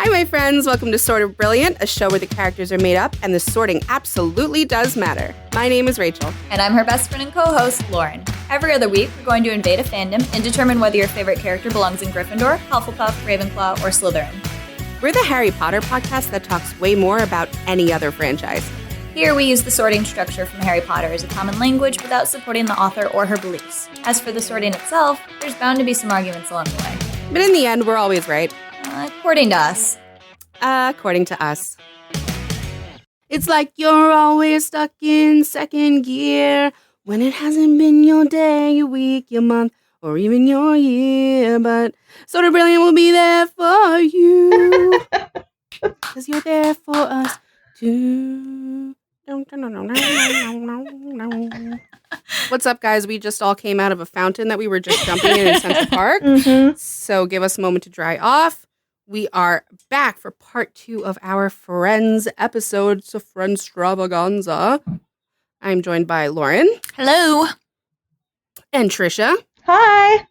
Hi, my friends. Welcome to Sort of Brilliant, a show where the characters are made up and the sorting absolutely does matter. My name is Rachel. And I'm her best friend and co-host, Lauren. Every other week, we're going to invade a fandom and determine whether your favorite character belongs in Gryffindor, Hufflepuff, Ravenclaw, or Slytherin. We're the Harry Potter podcast that talks way more about any other franchise. Here, we use the sorting structure from Harry Potter as a common language without supporting the author or her beliefs. As for the sorting itself, there's bound to be some arguments along the way. But in the end, we're always right. According to us. According to us. It's like you're always stuck in second gear when it hasn't been your day, your week, your month, or even your year. But Sort of Brilliant will be there for you. Because you're there for us too. What's up, guys? We just all came out of a fountain that we were just jumping in Central Park. So give us a moment to dry off. We are back for part 2 of our Friends episode, so Friendstravaganza. I'm joined by Lauren. Hello. And Tricia. Hi.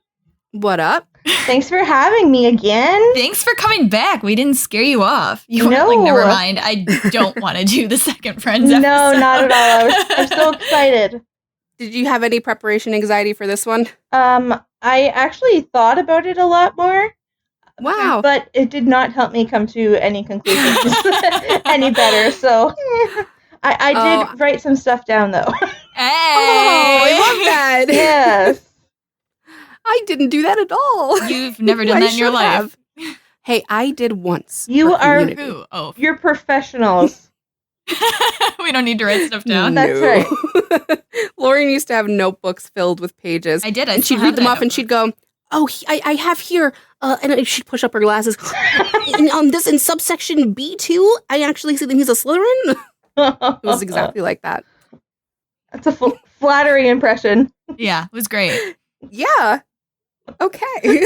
What up? Thanks for having me again. Thanks for coming back. We didn't scare you off. You were like, never mind. I don't want to do the second Friends episode. No, not at all. I'm so excited. Did you have any preparation anxiety for this one? I actually thought about it a lot more. Wow. But it did not help me come to any conclusions any better. So I did write some stuff down, though. Hey! Oh, I love that. Yes. I didn't do that at all. You've never done that in your life. Hey, I did once. You are Who? Oh. You're professionals. We don't need to write stuff down. That's right. Lauren used to have notebooks filled with pages. I did. And she'd read them off and she'd go, oh, I have here, and she'd push up her glasses. On this in subsection B2, I actually see that he's a Slytherin. It was exactly like that. That's a flattering impression. Yeah, it was great. Yeah. Okay.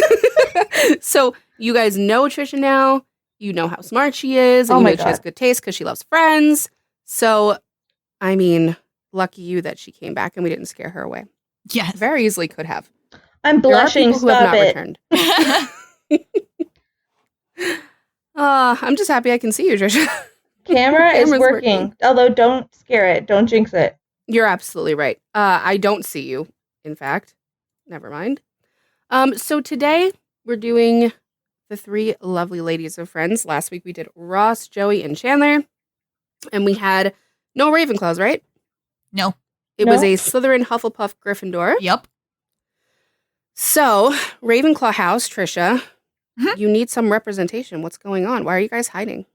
So you guys know Tricia now. You know how smart she is. And you know she has good taste because she loves Friends. So, I mean, lucky you that she came back and we didn't scare her away. Yes. Very easily could have. I'm blushing. There are people who have not returned. I'm just happy I can see you, Tricia. Camera is working. Although, don't scare it. Don't jinx it. You're absolutely right. I don't see you, in fact. Never mind. So today we're doing the 3 lovely ladies of Friends. Last week we did Ross, Joey, and Chandler. And we had no Ravenclaws, right? No. It was a Slytherin, Hufflepuff, Gryffindor. Yep. So, Ravenclaw house, Tricia, you need some representation. What's going on? Why are you guys hiding?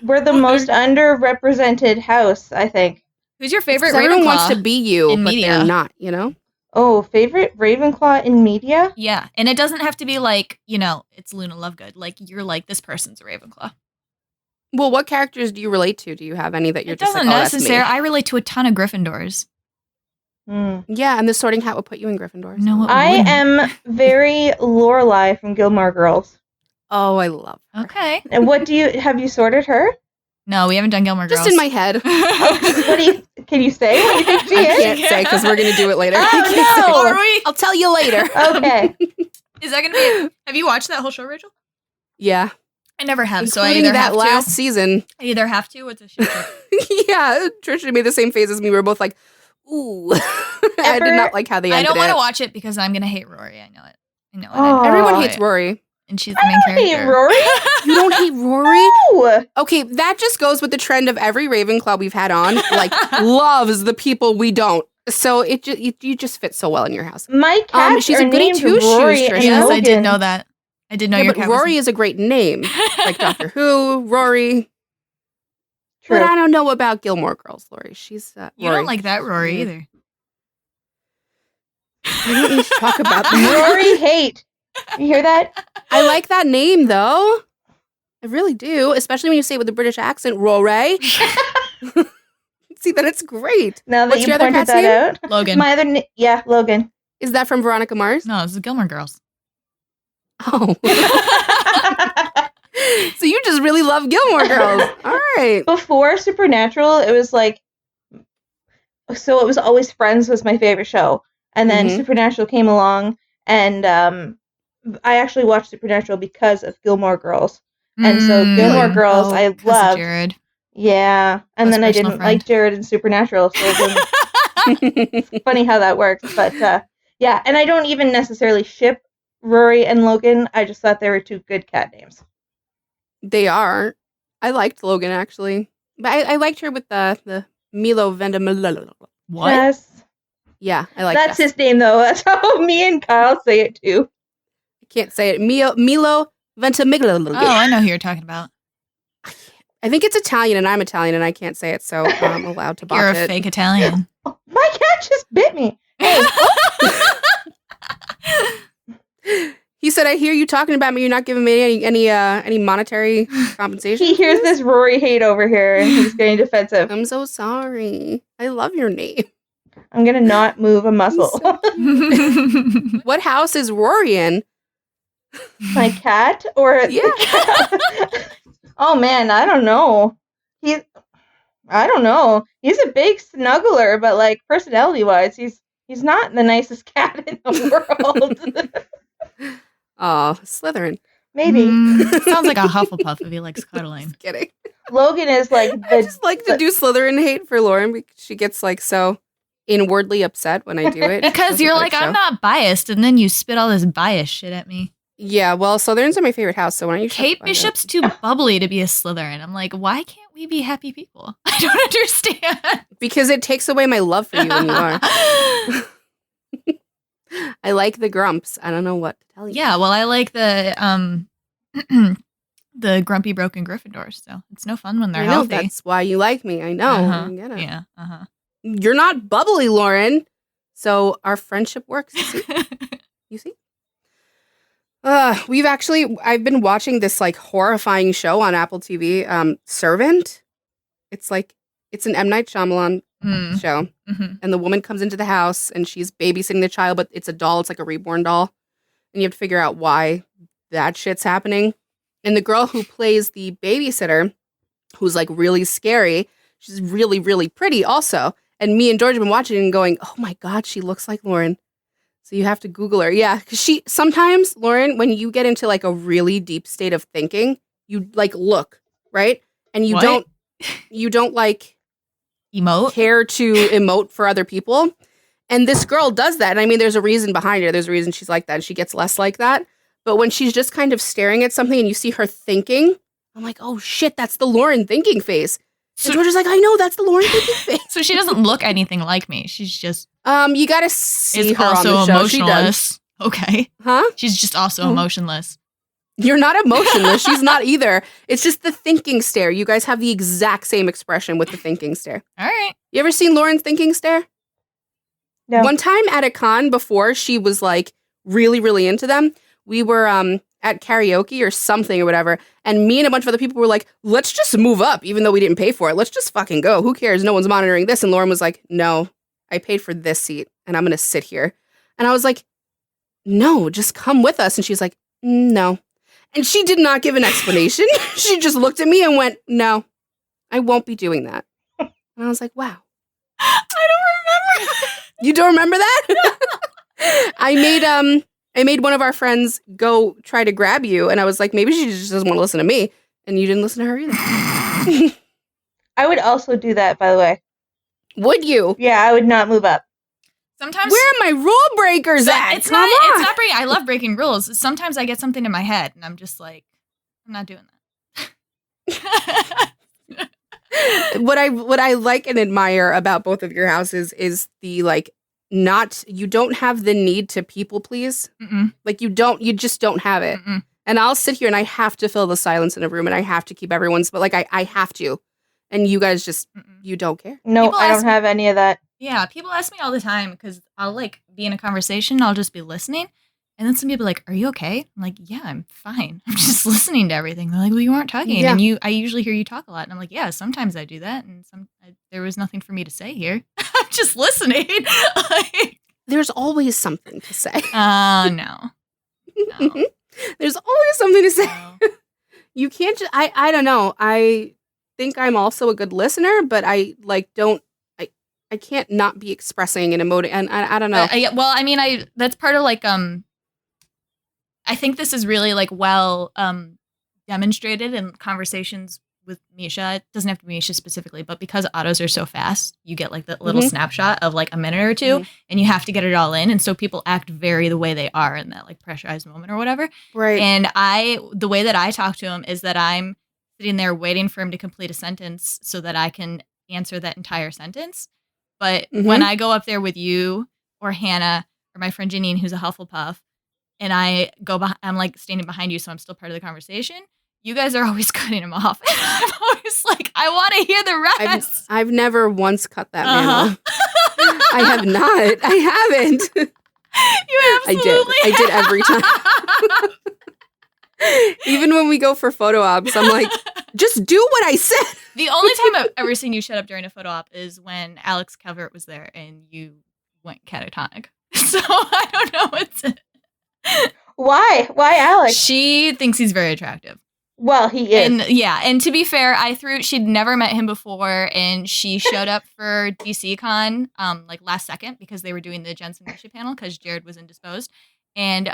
We're the most underrepresented house, I think. Who's your favorite Ravenclaw? Everyone wants to be you, but media. they're not, you know? Oh, favorite Ravenclaw in media? Yeah, and it doesn't have to be like, it's Luna Lovegood. Like, you're like, this person's a Ravenclaw. Well, what characters do you relate to? Do you have any that you're It just doesn't like, oh, that's me? necessarily. I relate to a ton of Gryffindors. Yeah, and the Sorting Hat would put you in Gryffindor. No, it I wouldn't. am very Lorelai from Gilmore Girls. Oh, I love her. Okay. And have you sorted her? No, we haven't done Gilmore Girls. Just in my head. Can you say what you think she I is? can't say because we're going to do it later. Oh, no. Are we? I'll tell you later. Okay. Is that going to be... Have you watched that whole show, Rachel? Yeah. I never have, so I Including either that have to... last season. I either have to, what's a shit show? Yeah, Tricia made the same face as me. We were both like, ooh. I did not like how they ended I don't want it. to watch it because I'm going to hate Rory. I know it. Oh. Everyone hates Rory. And she's the main character. Hey, Rory? You don't hate Rory? No. Okay, that just goes with the trend of every Ravenclaw we've had on, like, loves the people we don't. So you just fit so well in your house. My cats she's are a goody named two-shoes, Rory Tricia. and Yes, I Logan. did know that. I did know Yeah, your but cat Rory is a great name. Like Doctor Who, Rory. True. But I don't know about Gilmore Girls, Lori. She's You Rory. don't like that Rory either. We don't need to talk about that. Rory hate. You hear that? I like that name, though. I really do, especially when you say it with a British accent, Rory. See, then it's great. Now that What's you your other pointed cat's that name? out. Logan. My other Logan. Is that from Veronica Mars? No, this is Gilmore Girls. Oh. So you just really love Gilmore Girls. All right. Before Supernatural, it was like... So it was always Friends was my favorite show. And then Supernatural came along, and I actually watched Supernatural because of Gilmore Girls. And so Gilmore Girls, I loved. Jared. Yeah. And then I didn't like Jared in Supernatural. So it's funny how that works. But yeah, and I don't even necessarily ship Rory and Logan. I just thought they were two good cat names. They are. I liked Logan, actually. But I liked her with the Milo Vendamilla. What? Yes. Yeah, I like That's his name, though. That's how me and Kyle say it, too. I can't say it. Milo Ventimiglia. Oh, I know who you're talking about. I think it's Italian, and I'm Italian, and I can't say it, so I'm allowed to botch You're it. a fake Italian. My cat just bit me. Hey. He said, I hear you talking about me. You're not giving me any monetary compensation. He hears this Rory hate over here, and he's getting defensive. I'm so sorry. I love your name. I'm going to not move a muscle. What house is Rory in? My cat? Or Yeah. Cat? Oh, man, I don't know. I don't know. He's a big snuggler, but, like, personality-wise, he's not the nicest cat in the world. Oh, Slytherin. Maybe. Sounds like a Hufflepuff if he likes cuddling. Just kidding. Logan is, like, I just like to do Slytherin hate for Lauren because she gets, like, so inwardly upset when I do it. Because you're like, I'm not biased, and then you spit all this bias shit at me. Yeah, well, Slytherins are my favorite house, so why don't you Kate Bishop's too bubbly to be a Slytherin. I'm like, why can't we be happy people? I don't understand. Because it takes away my love for you when you are. I like the grumps. I don't know what to tell you. Yeah, well, I like the the grumpy broken Gryffindors, so it's no fun when they're I know, healthy. that's why you like me. I know. I get it. Yeah. You're not bubbly, Lauren. So our friendship works. You see? You see? I've been watching this like horrifying show on Apple TV, Servant. It's an M. Night Shyamalan show. Mm-hmm. And the woman comes into the house and she's babysitting the child, but it's a doll. It's like a reborn doll. And you have to figure out why that shit's happening. And the girl who plays the babysitter, who's like really scary, she's really, really pretty also. And me and George have been watching and going, oh my God, she looks like Lauren. So you have to Google her. Yeah, because sometimes, Lauren, when you get into like a really deep state of thinking, you like look, right? And you don't like emote, care to emote for other people. And this girl does that. And I mean, there's a reason behind it. There's a reason she's like that. And she gets less like that. But when she's just kind of staring at something and you see her thinking, I'm like, oh shit, that's the Lauren thinking face. So George is like, I know, that's the Lauren thinking face. So she doesn't look anything like me. She's just you gotta see her also on the show. She emotionless. does. Okay. Huh? She's just also emotionless. You're not emotionless. She's not either. It's just the thinking stare. You guys have the exact same expression with the thinking stare. All right. You ever seen Lauren's thinking stare? No. One time at a con before she was like really, really into them, we were at karaoke or something or whatever, and me and a bunch of other people were like, let's just move up, even though we didn't pay for it. Let's just fucking go. Who cares? No one's monitoring this. And Lauren was like, no, I paid for this seat and I'm going to sit here. And I was like, no, just come with us. And she's like, no. And she did not give an explanation. She just looked at me and went, no, I won't be doing that. And I was like, wow. I don't remember. You don't remember that? I made one of our friends go try to grab you, and I was like, maybe she just doesn't want to listen to me. And you didn't listen to her either. I would also do that, by the way. Would you? Yeah, I would not move up. Sometimes where are my rule breakers at? It's not breaking. I love breaking rules. Sometimes I get something in my head, and I'm just like, I'm not doing that. What I like and admire about both of your houses is the like you don't have the need to people please. Mm-mm. Like you just don't have it. Mm-mm. And I'll sit here and I have to fill the silence in a room and I have to keep everyone's, but like I have to. And you guys just, you don't care. No, People I don't have any of that. Yeah, people ask me all the time because I'll like be in a conversation, I'll just be listening. And then some people are like, are you okay? I'm like, yeah, I'm fine. I'm just listening to everything. They're like, well, you weren't talking. Yeah. And I usually hear you talk a lot. And I'm like, yeah, sometimes I do that. And there was nothing for me to say here. I'm just listening. There's always something to say. No. There's always something to say. No. You can't just, I don't know. I think I'm also a good listener, but I like don't, I can't not be expressing and emoting. And I don't know. Well, I mean, that's part of like, I think this is really like demonstrated in conversations with Misha. It doesn't have to be Misha specifically, but because autos are so fast, you get like the little snapshot of like a minute or two, and you have to get it all in. And so people act very the way they are in that like pressurized moment or whatever. Right. And the way that I talk to him is that I'm sitting there waiting for him to complete a sentence so that I can answer that entire sentence. But when I go up there with you or Hannah or my friend Janine, who's a Hufflepuff, and I'm like standing behind you, so I'm still part of the conversation. You guys are always cutting him off. And I'm always like, I want to hear the rest. I've never once cut that man off. I have not. I haven't. You absolutely I did every time. Even when we go for photo ops, I'm like, just do what I said. The only time I've ever seen you shut up during a photo op is when Alex Calvert was there and you went catatonic. So I don't know what's it. Why? Why Alex? She thinks he's very attractive. Well, he is. And to be fair, she'd never met him before, and she showed up for DCCon like last second because they were doing the Jensen Misha panel because Jared was indisposed. And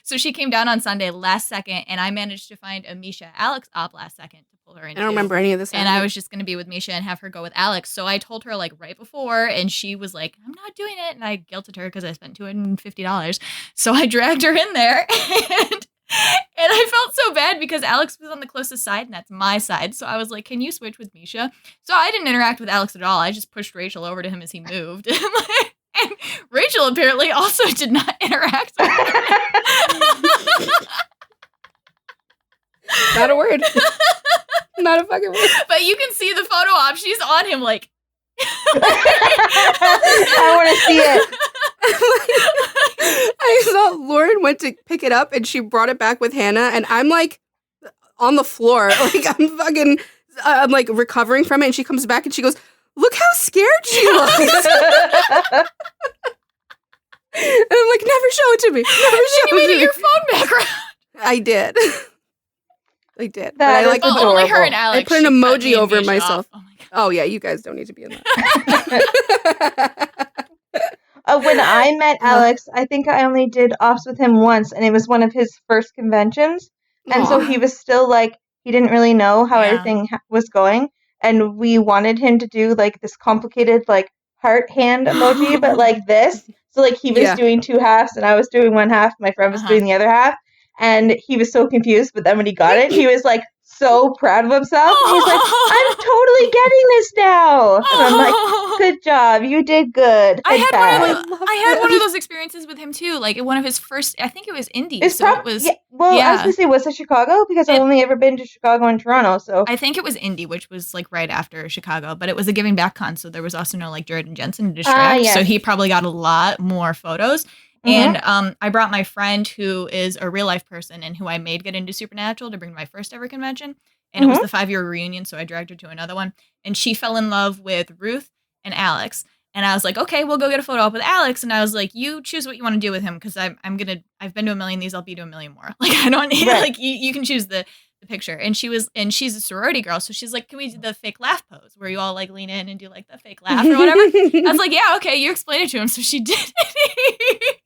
so she came down on Sunday last second, and I managed to find a Misha Alex op last second to pull her into. I don't remember any of this. And I was just going to be with Misha and have her go with Alex. So I told her like right before, and she was like, I'm not doing it. And I guilted her because I spent $250. So I dragged her in there, and I felt so bad because Alex was on the closest side, and that's my side. So I was like, can you switch with Misha? So I didn't interact with Alex at all. I just pushed Rachel over to him as he moved. And Rachel apparently also did not interact with him. Not a word. Not a fucking word. But you can see the photo op. She's on him like. I want to see it. I saw Lauren went to pick it up and she brought it back with Hannah, and I'm like on the floor. Like I'm like recovering from it, and she comes back and she goes, look how scared she was. And I'm like, never show it to me. Never show you it made to it me. your phone background. I did. I did. That but I is like adorable. Only her and Alex. I put an she cut me emoji and over Misha myself. off. Oh my God. Oh yeah, you guys don't need to be in that. When I met Alex, I think I only did ops with him once, and it was one of his first conventions. And so he was still like, he didn't really know how everything was going. And we wanted him to do like this complicated like heart hand emoji, but like this. So like he was doing two halves and I was doing one half. My friend was doing the other half. And he was so confused. But then when he got it, he was like so proud of himself. And he's like, I'm totally getting this now. And I'm like, good job. You did good. I had one of He- those experiences with him too. Like one of his first, I think it was Indy. It's So it was, I was gonna say, was it Chicago? Because I've only ever been to Chicago and Toronto. So I think it was Indy, which was like right after Chicago, but it was a Giving Back con. So there was also no like Jared and Jensen to distract. yes. So he probably got a lot more photos. And I brought my friend who is a real life person and who I made get into Supernatural to bring to my first ever convention. And it was the 5-year reunion. So I dragged her to another one. And she fell in love with Ruth and Alex. And I was like, okay, we'll go get a photo op with Alex. And I was like, you choose what you want to do with him. Cause I've been to a million of these. I'll be to a million more. Like, I don't need, like, you can choose the picture. And she's a sorority girl. So she's like, can we do the fake laugh pose where you all like lean in and do like the fake laugh or whatever? I was like, yeah, okay, you explain it to him. So she did it.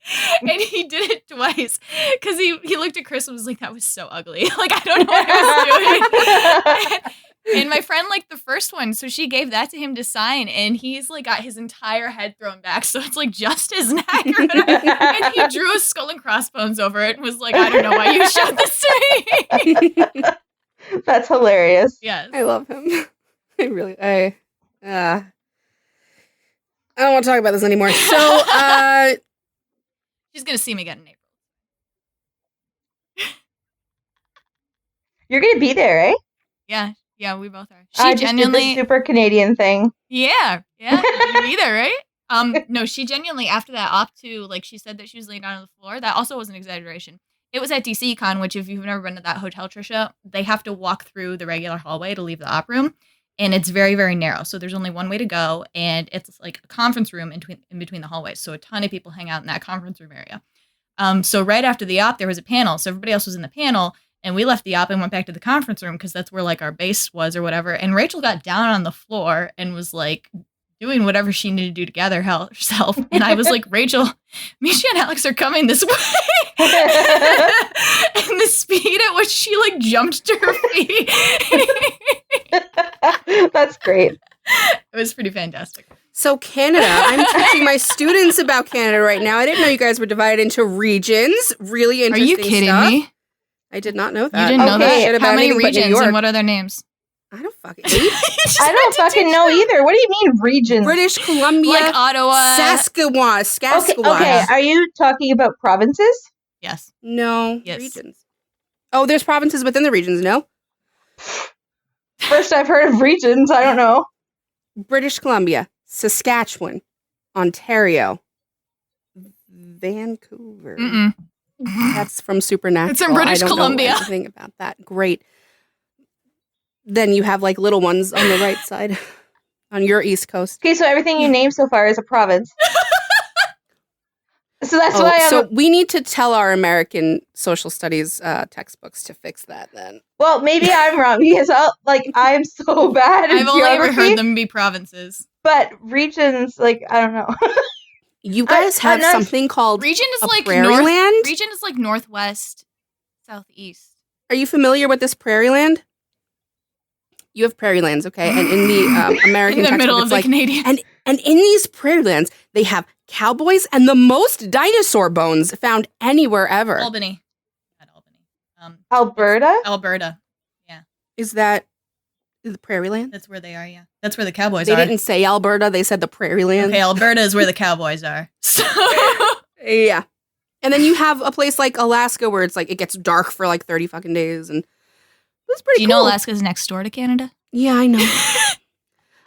And he did it twice. Cause he looked at Chris and was like, that was so ugly. Like, I don't know what I was doing. And my friend liked the first one, so she gave that to him to sign, and he's like got his entire head thrown back, so it's like just his neck or whatever. And he drew a skull and crossbones over it and was like, I don't know why you showed this to me. that's hilarious. Yes. I love him. I don't want to talk about this anymore. So, She's gonna see me again in April. You're gonna be there, eh? Yeah, we both are. I just did the super Canadian thing. Yeah, you're either, right? No, she genuinely, after that op too, like she said that she was laying down on the floor. That also was an exaggeration. It was at DCCon, which if you've never been to that hotel, Tricia, they have to walk through the regular hallway to leave the op room. And it's very, very narrow. So there's only one way to go. And it's like a conference room in between the hallways. So a ton of people hang out in that conference room area. So right after the op, there was a panel. So everybody else was in the panel. And we left the op and went back to the conference room because that's where like our base was or whatever. And Rachel got down on the floor and was like doing whatever she needed to do to gather herself. And I was like, Rachel, Misha and Alex are coming this way. And the speed at which she like jumped to her feet. That's great. It was pretty fantastic. So Canada, I'm teaching my students about Canada right now. I didn't know you guys were divided into regions. Really Are interesting you kidding stuff. me? I did not know You that. didn't know Okay. that? Shit How about many anything but New regions and York. what are their names? I don't fucking I don't fucking know either. What do you mean regions? British Columbia, Like Ottawa. Okay, okay. Are you talking about provinces? Yes. No, Yes. regions. Oh, there's provinces within the regions, no? First I've heard of regions. I don't know. British Columbia, Saskatchewan, Ontario, Vancouver. Mm-mm. That's from Supernatural. It's in British I don't Columbia. know anything about that. Great. Then you have like little ones on the right side on your East Coast. Okay, so everything you named so far is a province. So that's why I'm... So we need to tell our American social studies textbooks to fix that then. Well, maybe I'm wrong because I'm so bad at I've only ever geography, heard them be provinces. but regions, like, I don't know. You guys I'm have not- something called Region is a like prairie north. land? Region is like northwest, southeast. Are you familiar with this prairie land? You have prairie lands, okay? And in the American In the textbook, middle it's of the like, Canadian. and in these prairie lands, they have cowboys and the most dinosaur bones found anywhere ever. Albany. Not Albany. Alberta? Alberta. Is that the prairie land? That's where they are, yeah. That's where the cowboys They are. didn't say Alberta, they said the prairie land. Okay, Alberta is where the cowboys are. So Yeah. And then you have a place like Alaska where it's like it gets dark for like 30 fucking days and it's pretty do you cool. know Alaska's next door to Canada? Yeah, I know.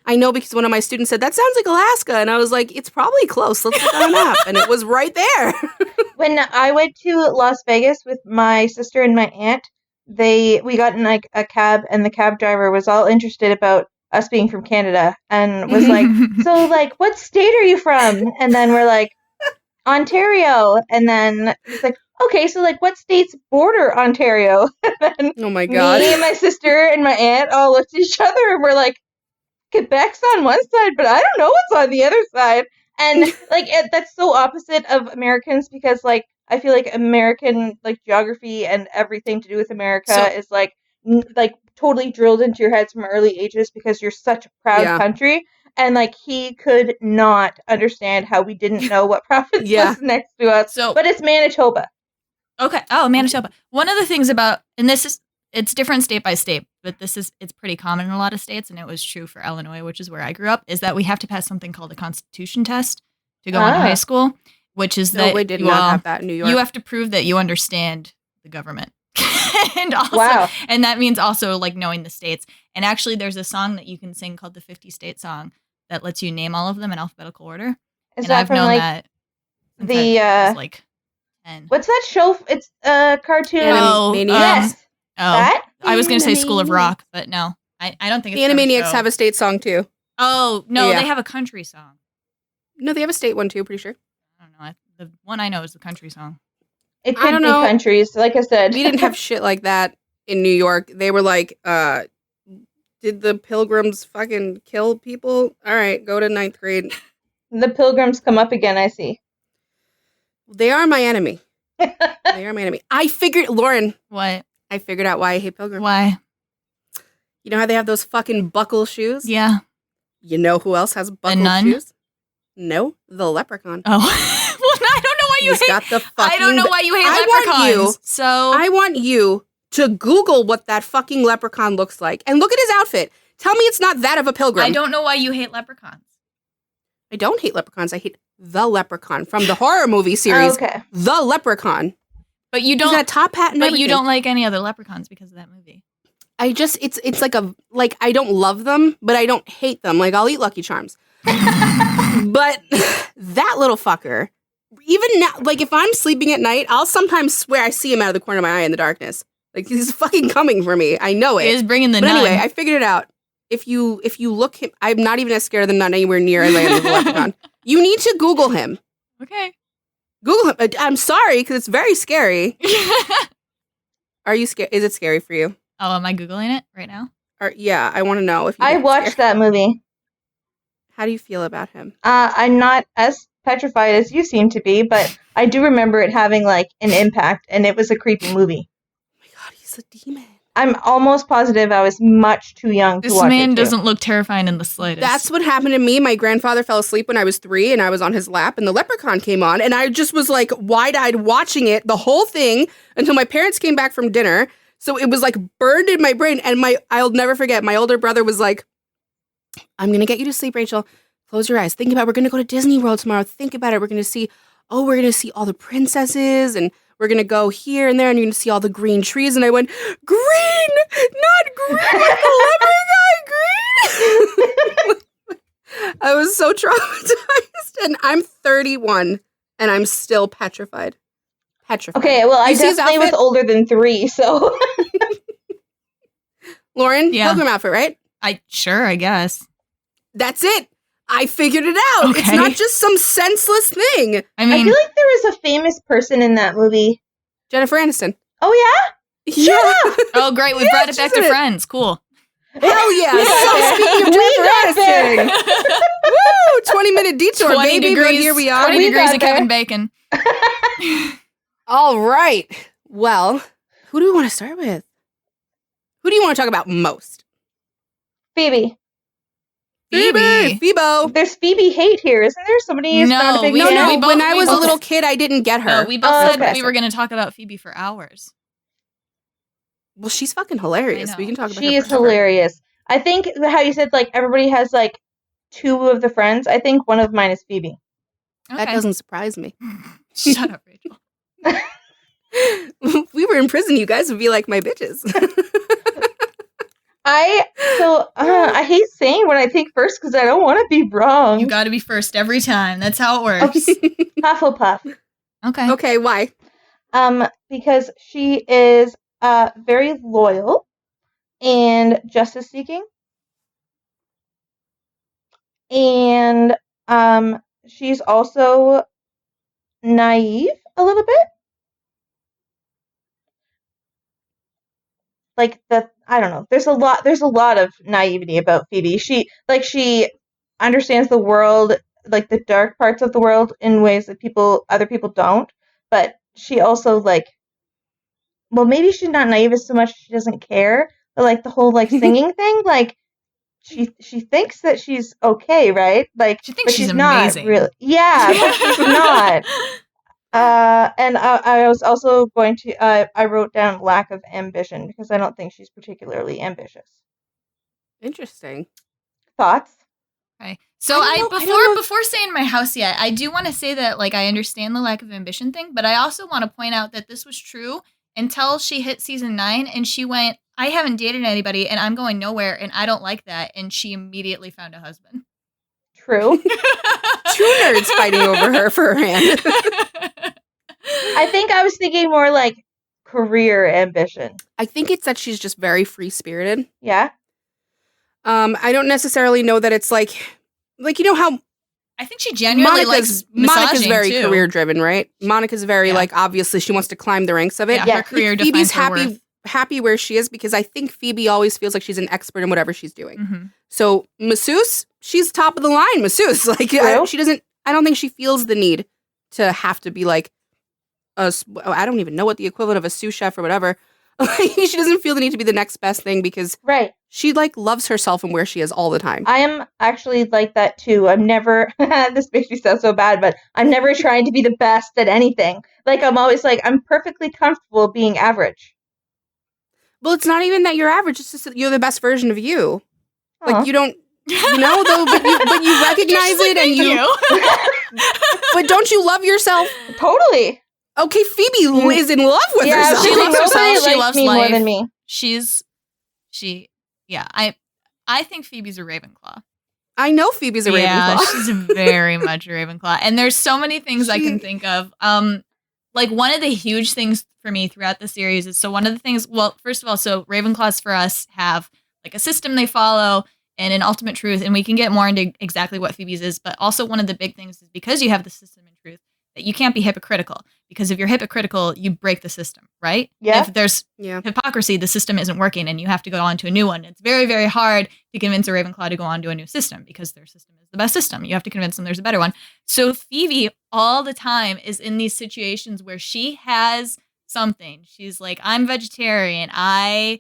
I know because one of my students said, that sounds like Alaska. And I was like, it's probably close. Let's look on a map. And it was right there. When I went to Las Vegas with my sister and my aunt, we got in like a cab, and the cab driver was all interested about us being from Canada and was like, so like, what state are you from? And then we're like, Ontario. And then he's like, okay, so like, what states border Ontario? And then Oh my God. me and my sister and my aunt all looked at each other and we're like, Quebec's on one side, but I don't know what's on the other side. And like that's so opposite of Americans because like I feel like American like geography and everything to do with America is like totally drilled into your heads from early ages because you're such a proud country. And like he could not understand how we didn't know what province was next to us. But it's Manitoba. Okay. Oh, Manitoba. One of the things about, and it's different state by state, but it's pretty common in a lot of states, and it was true for Illinois, which is where I grew up, is that we have to pass something called a Constitution test to go into high school, which is that we did not have that in New York. You have to prove that you understand the government. And that means also like knowing the states. And actually there's a song that you can sing called the 50 State Song that lets you name all of them in alphabetical order. Is and that I've from known like that since the I was like 10. what's that show? It's a cartoon. Animaniacs. Yes. That? I was going to say School of Rock, but no. I don't think The it's from a Animaniacs show. have a state song too. Oh, no, Yeah. they have a country song. No, they have a state one too, pretty sure. I don't know. The one I know is the country song. It I could don't be know. countries, like I said. We didn't have shit like that in New York. They were like, did the Pilgrims fucking kill people? All right, go to 9th grade. The Pilgrims come up again, I see. They are my enemy. They are my enemy. Lauren, What? I figured out why I hate Pilgrims. Why? You know how they have those fucking buckle shoes? Yeah. You know who else has buckle nun? shoes? No, the leprechaun. Oh. Well, I don't know why you He's hate. got the fucking. I don't know why you hate I want leprechauns. you- So I want you to Google what that fucking leprechaun looks like and look at his outfit. Tell me it's not that of a pilgrim. I don't know why you hate leprechauns. I don't hate leprechauns. I hate the leprechaun from the horror movie series. Okay. The Leprechaun. But you He's don't. got a top hat and But everything. you don't like any other leprechauns because of that movie. It's like I don't love them, but I don't hate them. Like I'll eat Lucky Charms. But that little fucker, even now, like if I'm sleeping at night, I'll sometimes swear I see him out of the corner of my eye in the darkness. Like he's fucking coming for me. I know it. He is bringing the But nun. anyway, I figured it out. If you look him, I'm not even as scared of the nun anywhere near as I am of the leprechaun. You need to Google him. Okay. Google him. I'm sorry because it's very scary. Are you scared? Is it scary for you? Oh, am I Googling it right now? Yeah, I want to know if you I get watched scared. that movie. How do you feel about him? I'm not as petrified as you seem to be, but I do remember it having like an impact, and it was a creepy movie. Oh my god, he's a demon. I'm almost positive I was much too young to This watch man it too. doesn't look terrifying in the slightest. That's what happened to me. My grandfather fell asleep when I was 3 and I was on his lap and the leprechaun came on and I just was like wide-eyed watching it, the whole thing, until my parents came back from dinner. So it was like burned in my brain and I'll never forget, my older brother was like, I'm going to get you to sleep, Rachel. Close your eyes. Think about it. We're going to go to Disney World tomorrow. Think about it. We're going to see all the princesses and we're going to go here and there and you're going to see all the green trees. And I went, green, not green, like the leprechaun green. I was so traumatized. And I'm 31 and I'm still petrified. Okay, well, I You see his definitely was outfit? older than 3, so. Lauren, Yeah. pilgrim outfit, right? I guess. That's it. I figured it out. It's Okay. not just some senseless thing. I I mean, feel like there was a famous person in that movie. Jennifer Aniston. Oh, Yeah. oh, great. We Yeah, brought it back she's in to it. Friends. Cool. Hell yeah. We got So there. speaking of We Jennifer got there. Aniston. Woo! 20-minute detour, 20 baby, degrees, but here we are. 20 We degrees got of there. Kevin Bacon. All right. Well, who do we want to start with? Who do you want to talk about most? Phoebe. Phoebe. Phoebo. There's Phoebe hate here, isn't there? Somebody is No, not a big we- No, fan. no. we both- when I we was a both- little kid, I didn't get her. No, we both Oh, said okay. we were going to talk about Phoebe for hours. Well, she's fucking hilarious. I We know. can talk about She her is forever. hilarious. I think how you said, like, everybody has, like, 2 of the friends. I think one of mine is Phoebe. That Okay. doesn't surprise me. Shut up, Rachel. If we were in prison, you guys would be like my bitches. I hate saying what I think first because I don't want to be wrong. You got to be first every time. That's how it works. Hufflepuff. Okay. Okay, why? Because she is very loyal and justice seeking. And she's also naive a little bit. Like I don't know. There's a lot of naivety about Phoebe. She understands the world, like the dark parts of the world in ways that other people don't. But she also well, maybe she's not naive as so much she doesn't care. But like the whole like singing thing, like she thinks that she's okay, right? Like She thinks but she's not amazing. really. Yeah, but she's not. And I was also going to, I wrote down lack of ambition because I don't think she's particularly ambitious. Interesting. Thoughts? Okay. So I don't know. before saying my house yet, I do want to say that like I understand the lack of ambition thing, but I also want to point out that this was true until she hit season 9 and she went, I haven't dated anybody and I'm going nowhere and I don't like that, and she immediately found a husband. True. Two nerds fighting over her for her hand. I think I was thinking more like career ambition. I think it's that she's just very free-spirited. Yeah? I don't necessarily know that it's like you know how I think she genuinely likes Monica's massaging, very too. career-driven, right? Monica's very Yeah. like obviously she wants to climb the ranks of it. Yeah, Yeah. her career Phoebe's defines her worth. happy where she is because I think Phoebe always feels like she's an expert in whatever she's doing. Mhm. So masseuse, she's top of the line masseuse. Like True. she doesn't. I don't think she feels the need to have to be like I don't even know what the equivalent of a sous chef or whatever. She doesn't feel the need to be the next best thing because Right. she like loves herself and where she is all the time. I am actually like that too. I'm never, this makes me sound so bad, but I'm never trying to be the best at anything. Like, I'm always like, I'm perfectly comfortable being average. Well, it's not even that you're average. It's just that you're the best version of you. Aw. Like you don't, you know, though, but you recognize it and you. But don't you love yourself? Totally. Okay, Phoebe is in love with Yeah, herself. She Phoebe, loves herself, nobody she likes loves me more life. than me. I think Phoebe's a Ravenclaw. I know Phoebe's a Yeah, Ravenclaw. she's very much a Ravenclaw. And there's so many things I can think of. Like one of the huge things for me throughout the series is one of the things, well, first of all, so Ravenclaws for us have like a system they follow and an ultimate truth, and we can get more into exactly what Phoebe's is, but also one of the big things is because you have the system and truth, that you can't be hypocritical, because if you're hypocritical, you break the system, right? Yeah. If there's hypocrisy, the system isn't working and you have to go on to a new one. It's very, very hard to convince a Ravenclaw to go on to a new system because their system is the best system. You have to convince them there's a better one. So Phoebe all the time is in these situations where she has something. She's like, I'm vegetarian. I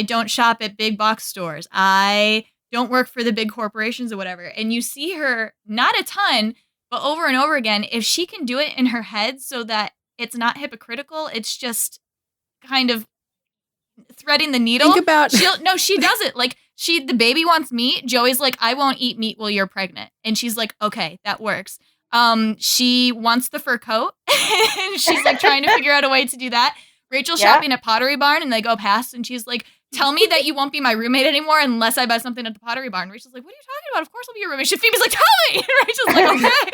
don't shop at big box stores. I don't work for the big corporations or whatever. And you see her, not a ton, but over and over again, if she can do it in her head so that it's not hypocritical, it's just kind of threading the needle. Think about she does it. Like the baby wants meat. Joey's like, I won't eat meat while you're pregnant. And she's like, okay, that works. She wants the fur coat and she's like trying to figure out a way to do that. Rachel's shopping at Pottery Barn and they go past and she's like, tell me that you won't be my roommate anymore unless I buy something at the Pottery Barn. Rachel's like, what are you talking about? Of course I'll be your roommate. Phoebe's like, tell me. And Rachel's like, okay.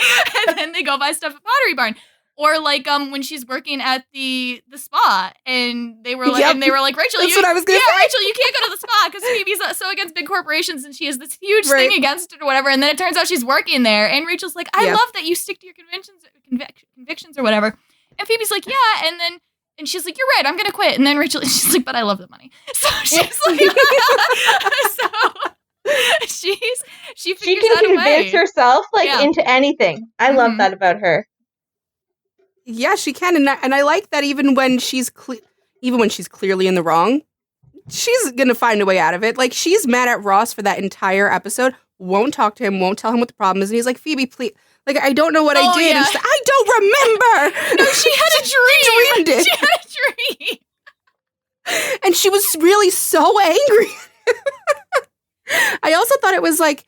And then they go buy stuff at Pottery Barn. Or like when she's working at the spa and they were like, Rachel, that's what I was gonna say. Rachel, you can't go to the spa because Phoebe's so against big corporations and she has this huge thing against it or whatever. And then it turns out she's working there. And Rachel's like, I love that you stick to your convictions or whatever. And Phoebe's like, yeah. And she's like, you're right, I'm gonna quit. And then she's like, but I love the money. So she's like, she figures out a way. She can convince herself into anything. I love that about her. Yeah, she can, and I like that even when she's clearly in the wrong, she's gonna find a way out of it. Like she's mad at Ross for that entire episode, won't talk to him, won't tell him what the problem is, and he's like, Phoebe, please. Like, I don't know what I did. Yeah. And she's like, I don't remember. No, she had a dream. Dreamed it. She had a dream. And she was really so angry. I also thought it was, like,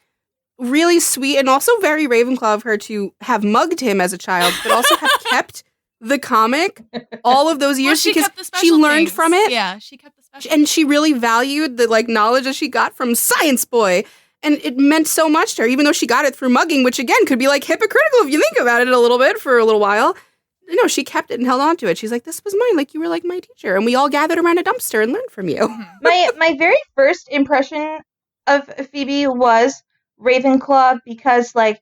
really sweet and also very Ravenclaw of her to have mugged him as a child, but also have kept the comic all of those years because she learned from it. Yeah, she kept the special and she really valued the, like, knowledge that she got from Science Boy. And it meant so much to her, even though she got it through mugging, which, again, could be, like, hypocritical if you think about it a little bit for a little while. No, she kept it and held on to it. She's like, this was mine. Like, you were, like, my teacher. And we all gathered around a dumpster and learned from you. My very first impression of Phoebe was Ravenclaw because, like,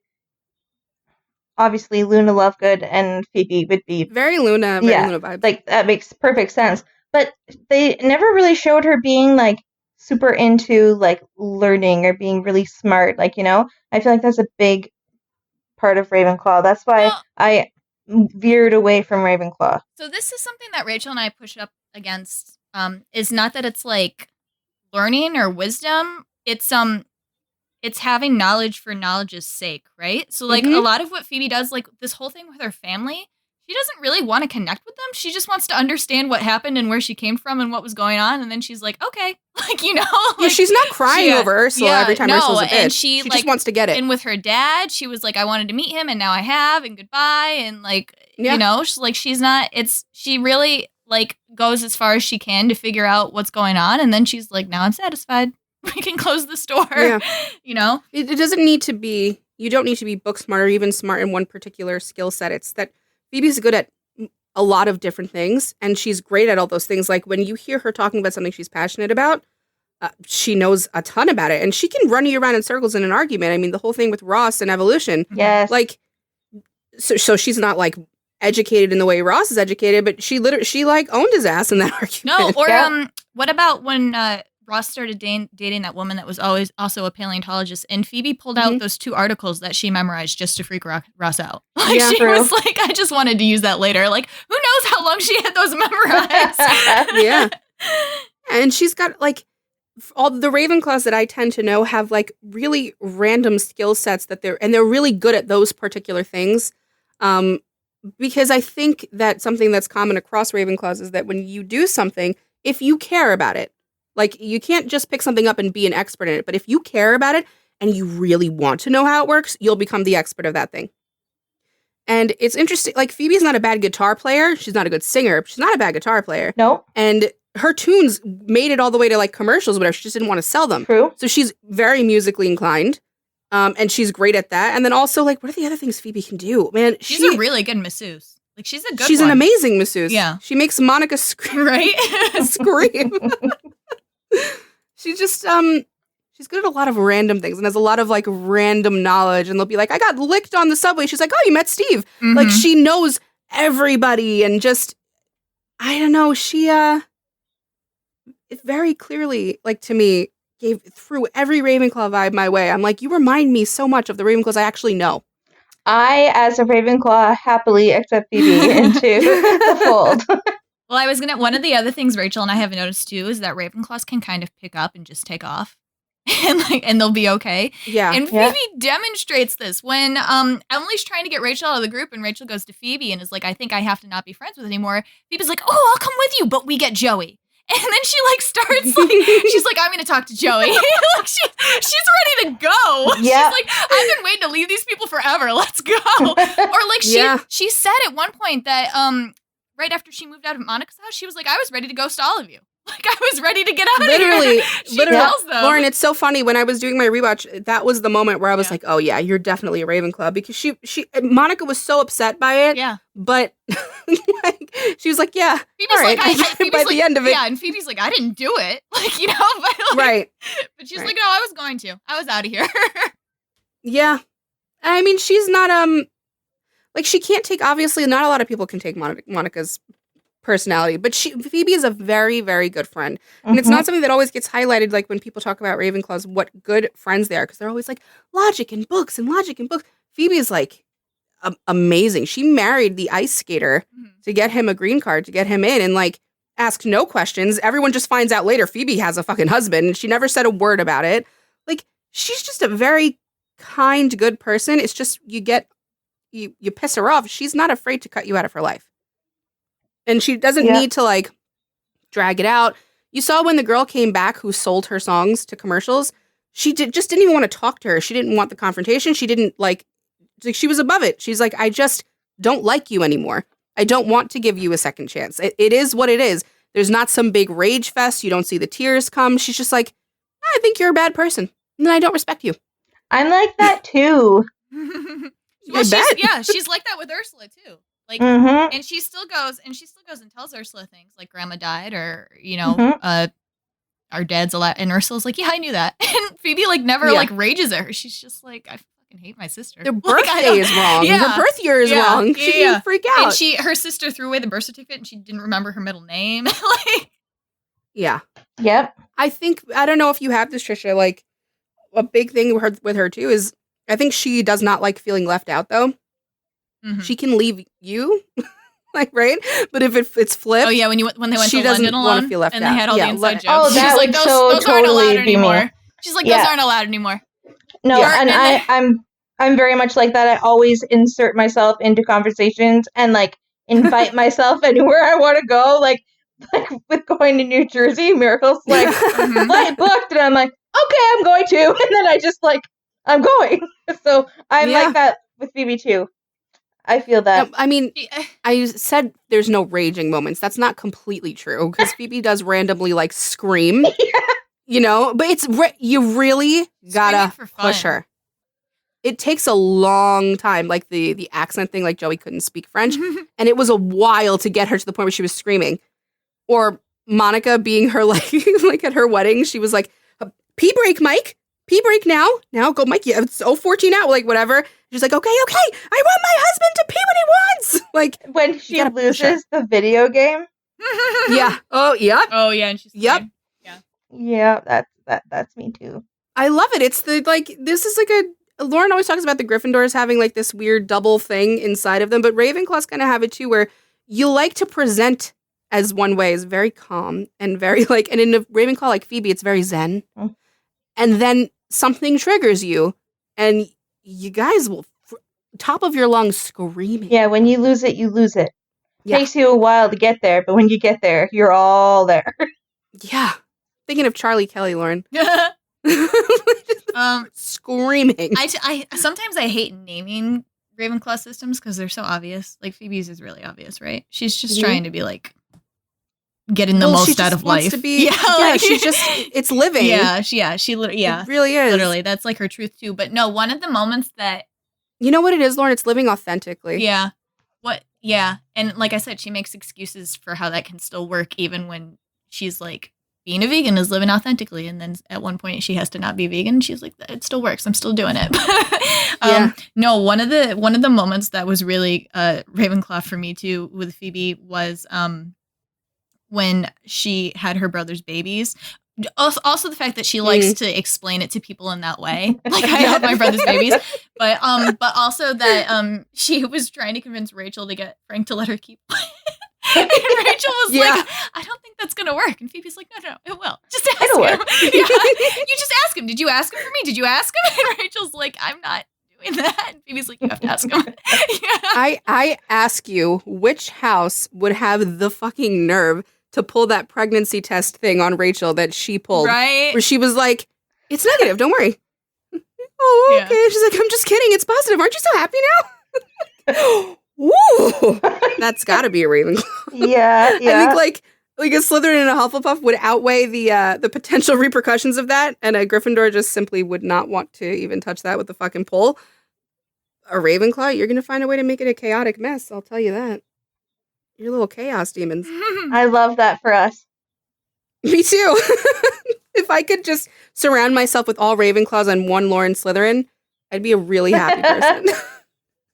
obviously Luna Lovegood and Phoebe would be... Very Luna vibes. Like, that makes perfect sense. But they never really showed her being, like, super into like learning or being really smart, like, you know. I feel like that's a big part of Ravenclaw. That's why I veered away from Ravenclaw. So this is something that Rachel and I push up against. Is not that it's like learning or wisdom. It's having knowledge for knowledge's sake, right? So like a lot of what Phoebe does, like this whole thing with her family, she doesn't really want to connect with them. She just wants to understand what happened and where she came from and what was going on. And then she's like, okay, like, you know. Like, yeah, she's not crying over Ursula every time Ursula's a bitch. And she like, just wants to get it. And with her dad, she was like, I wanted to meet him and now I have and goodbye. And like, you know, she really like goes as far as she can to figure out what's going on. And then she's like, now I'm satisfied. We can close the store. Yeah. You know? It doesn't need to be, you don't need to be book smart or even smart in one particular skill set. It's that Phoebe's good at a lot of different things, and she's great at all those things. Like, when you hear her talking about something she's passionate about, she knows a ton about it, and she can run you around in circles in an argument. I mean, the whole thing with Ross and evolution. Yes. Like, so she's not, like, educated in the way Ross is educated, but she like, owned his ass in that argument. No, or, what about when, Ross started dating that woman that was always also a paleontologist, and Phoebe pulled out those 2 articles that she memorized just to freak Ross out. Like, she was like, I just wanted to use that later. Like, who knows how long she had those memorized? Yeah. And she's got, like, all the Ravenclaws that I tend to know have, like, really random skill sets that they're really good at those particular things. Because I think that something that's common across Ravenclaws is that when you do something, if you care about it, like, you can't just pick something up and be an expert in it, but if you care about it and you really want to know how it works, you'll become the expert of that thing. And it's interesting, like, Phoebe's not a bad guitar player. She's not a good singer. She's not a bad guitar player. No. And her tunes made it all the way to, like, commercials, whatever. She just didn't want to sell them. True. So she's very musically inclined. And she's great at that. And then also, like, what are the other things Phoebe can do? Man, she's a really good masseuse. Like, she's a good She's one. an amazing masseuse. Yeah. She makes Monica scream. Right? Scream. She's She's good at a lot of random things and has a lot of like random knowledge. And they'll be like, I got licked on the subway. She's like, oh, you met Steve. Mhm. Like she knows everybody and just, I don't know. She, it very clearly, like to me, threw every Ravenclaw vibe my way. I'm like, you remind me so much of the Ravenclaws I actually know. I, as a Ravenclaw, happily accept Phoebe into the fold. Well, one of the other things Rachel and I have noticed too is that Ravenclaws can kind of pick up and just take off. and they'll be okay. Yeah. And Phoebe demonstrates this when Emily's trying to get Rachel out of the group and Rachel goes to Phoebe and is like, I think I have to not be friends with anymore. Phoebe's like, oh, I'll come with you, but we get Joey. And then she like starts like, she's like, I'm going to talk to Joey. Like she's ready to go. Yeah. She's like, I've been waiting to leave these people forever. Let's go. Or like she said at one point that right after she moved out of Monica's house, she was like, I was ready to ghost all of you. Like I was ready to get out of here. She tells them. Lauren, it's so funny. When I was doing my rewatch, that was the moment where I was like, oh yeah, you're definitely a Ravenclaw, because Monica was so upset by it. Yeah. But like, she was like, yeah. Phoebe's all right. Phoebe's by the end of it. Yeah, and Phoebe's like, I didn't do it. Like, you know, but right. But she's like, no, I was going to. I was out of here. Yeah. I mean, she's not like she can't take, obviously not a lot of people can take Monica's personality, but Phoebe is a very, very good friend. And it's not something that always gets highlighted, like when people talk about Ravenclaws, what good friends they are, because they're always like logic and books and logic and books. Phoebe is like amazing. She married the ice skater to get him a green card, to get him in, and like asked no questions. Everyone just finds out later Phoebe has a fucking husband and she never said a word about it. Like she's just a very kind, good person. It's just you piss her off. She's not afraid to cut you out of her life. And she doesn't need to, like, drag it out. You saw when the girl came back who sold her songs to commercials, she just didn't even want to talk to her. She didn't want the confrontation. She didn't, like, she was above it. She's like, I just don't like you anymore. I don't want to give you a second chance. It is what it is. There's not some big rage fest. You don't see the tears come. She's just like, I think you're a bad person. And I don't respect you. I'm like that, too. Well, she's like that with Ursula, too. Like, and she still goes and tells Ursula things like grandma died, or, you know, our dad's alive. And Ursula's like, yeah, I knew that. And Phoebe like never like rages at her. She's just like, I fucking hate my sister. Their birthday is wrong. Yeah. Her birth year is wrong. She didn't freak out. And her sister threw away the birth certificate and she didn't remember her middle name. Like, yeah. Yep. I don't know if you have this, Tricia, like a big thing with her too is I think she does not like feeling left out though. She can leave you, like, right? But if it's flipped, oh yeah, when they went she to London alone, feel left and out. they had all the inside jokes. Oh, she's like, those aren't allowed anymore. She's like, those aren't allowed anymore. No, and I'm very much like that. I always insert myself into conversations and like invite myself anywhere I want to go. Like with going to New Jersey, Miracle's like flight booked, and I'm like, okay, I'm going to, and then I just like I'm going. So I'm like that with Phoebe too. I feel that. I mean, I said there's no raging moments. That's not completely true, because Phoebe does randomly like scream, you know, but it's you really gotta push her. It takes a long time, like the accent thing, like Joey couldn't speak French, and it was a while to get her to the point where she was screaming. Or Monica being her like at her wedding, she was like, pee break, Mike. Pee break now. Now go, Mike. Yeah, it's 0:14 out. Like whatever. She's like, okay. I want my husband to pee when he wants. Like when she loses the video game. Yeah. Oh yeah. Oh yeah. And she's Yeah. That's me too. I love it. It's this is like Lauren always talks about the Gryffindors having like this weird double thing inside of them, but Ravenclaw's kind of have it too, where you like to present as one way is very calm and very like, and in a Ravenclaw like Phoebe, it's very zen, and then something triggers you, and you guys will top of your lungs screaming. Yeah, when you lose it, you lose it. Yeah. Takes you a while to get there, but when you get there, you're all there. Yeah. Thinking of Charlie Kelly, Lauren. Screaming. I sometimes I hate naming Ravenclaw systems because they're so obvious. Like Phoebe's is really obvious, right? She's just trying to be like getting the most out of life. To be, she's just it's living. She literally, it really is. Literally, that's like her truth too. But no, one of the moments that you know what it is, Lauren, it's living authentically. Yeah. And like I said, she makes excuses for how that can still work even when she's like being a vegan is living authentically. And then at one point she has to not be vegan. She's like, it still works. I'm still doing it. No, one of the moments that was really Ravenclaw for me too with Phoebe was when she had her brother's babies. Also the fact that she likes to explain it to people in that way. Like, I had my brother's babies. But also that she was trying to convince Rachel to get Frank to let her keep playing. And Rachel was like, I don't think that's gonna work. And Phoebe's like, no, it will. Just ask him. You just ask him. Did you ask him for me? Did you ask him? And Rachel's like, I'm not doing that. And Phoebe's like, you have to ask him. I ask you, which house would have the fucking nerve to pull that pregnancy test thing on Rachel that she pulled? Right? Where she was like, it's negative, don't worry. Oh, okay. Yeah. She's like, I'm just kidding. It's positive. Aren't you so happy now? Woo! That's got to be a Ravenclaw. Yeah. I think like a Slytherin and a Hufflepuff would outweigh the potential repercussions of that, and a Gryffindor just simply would not want to even touch that with the fucking pole. A Ravenclaw, you're gonna find a way to make it a chaotic mess. I'll tell you that. You're little chaos demons. I love that for us. Me too. If I could just surround myself with all Ravenclaws and one Lauren Slytherin, I'd be a really happy person.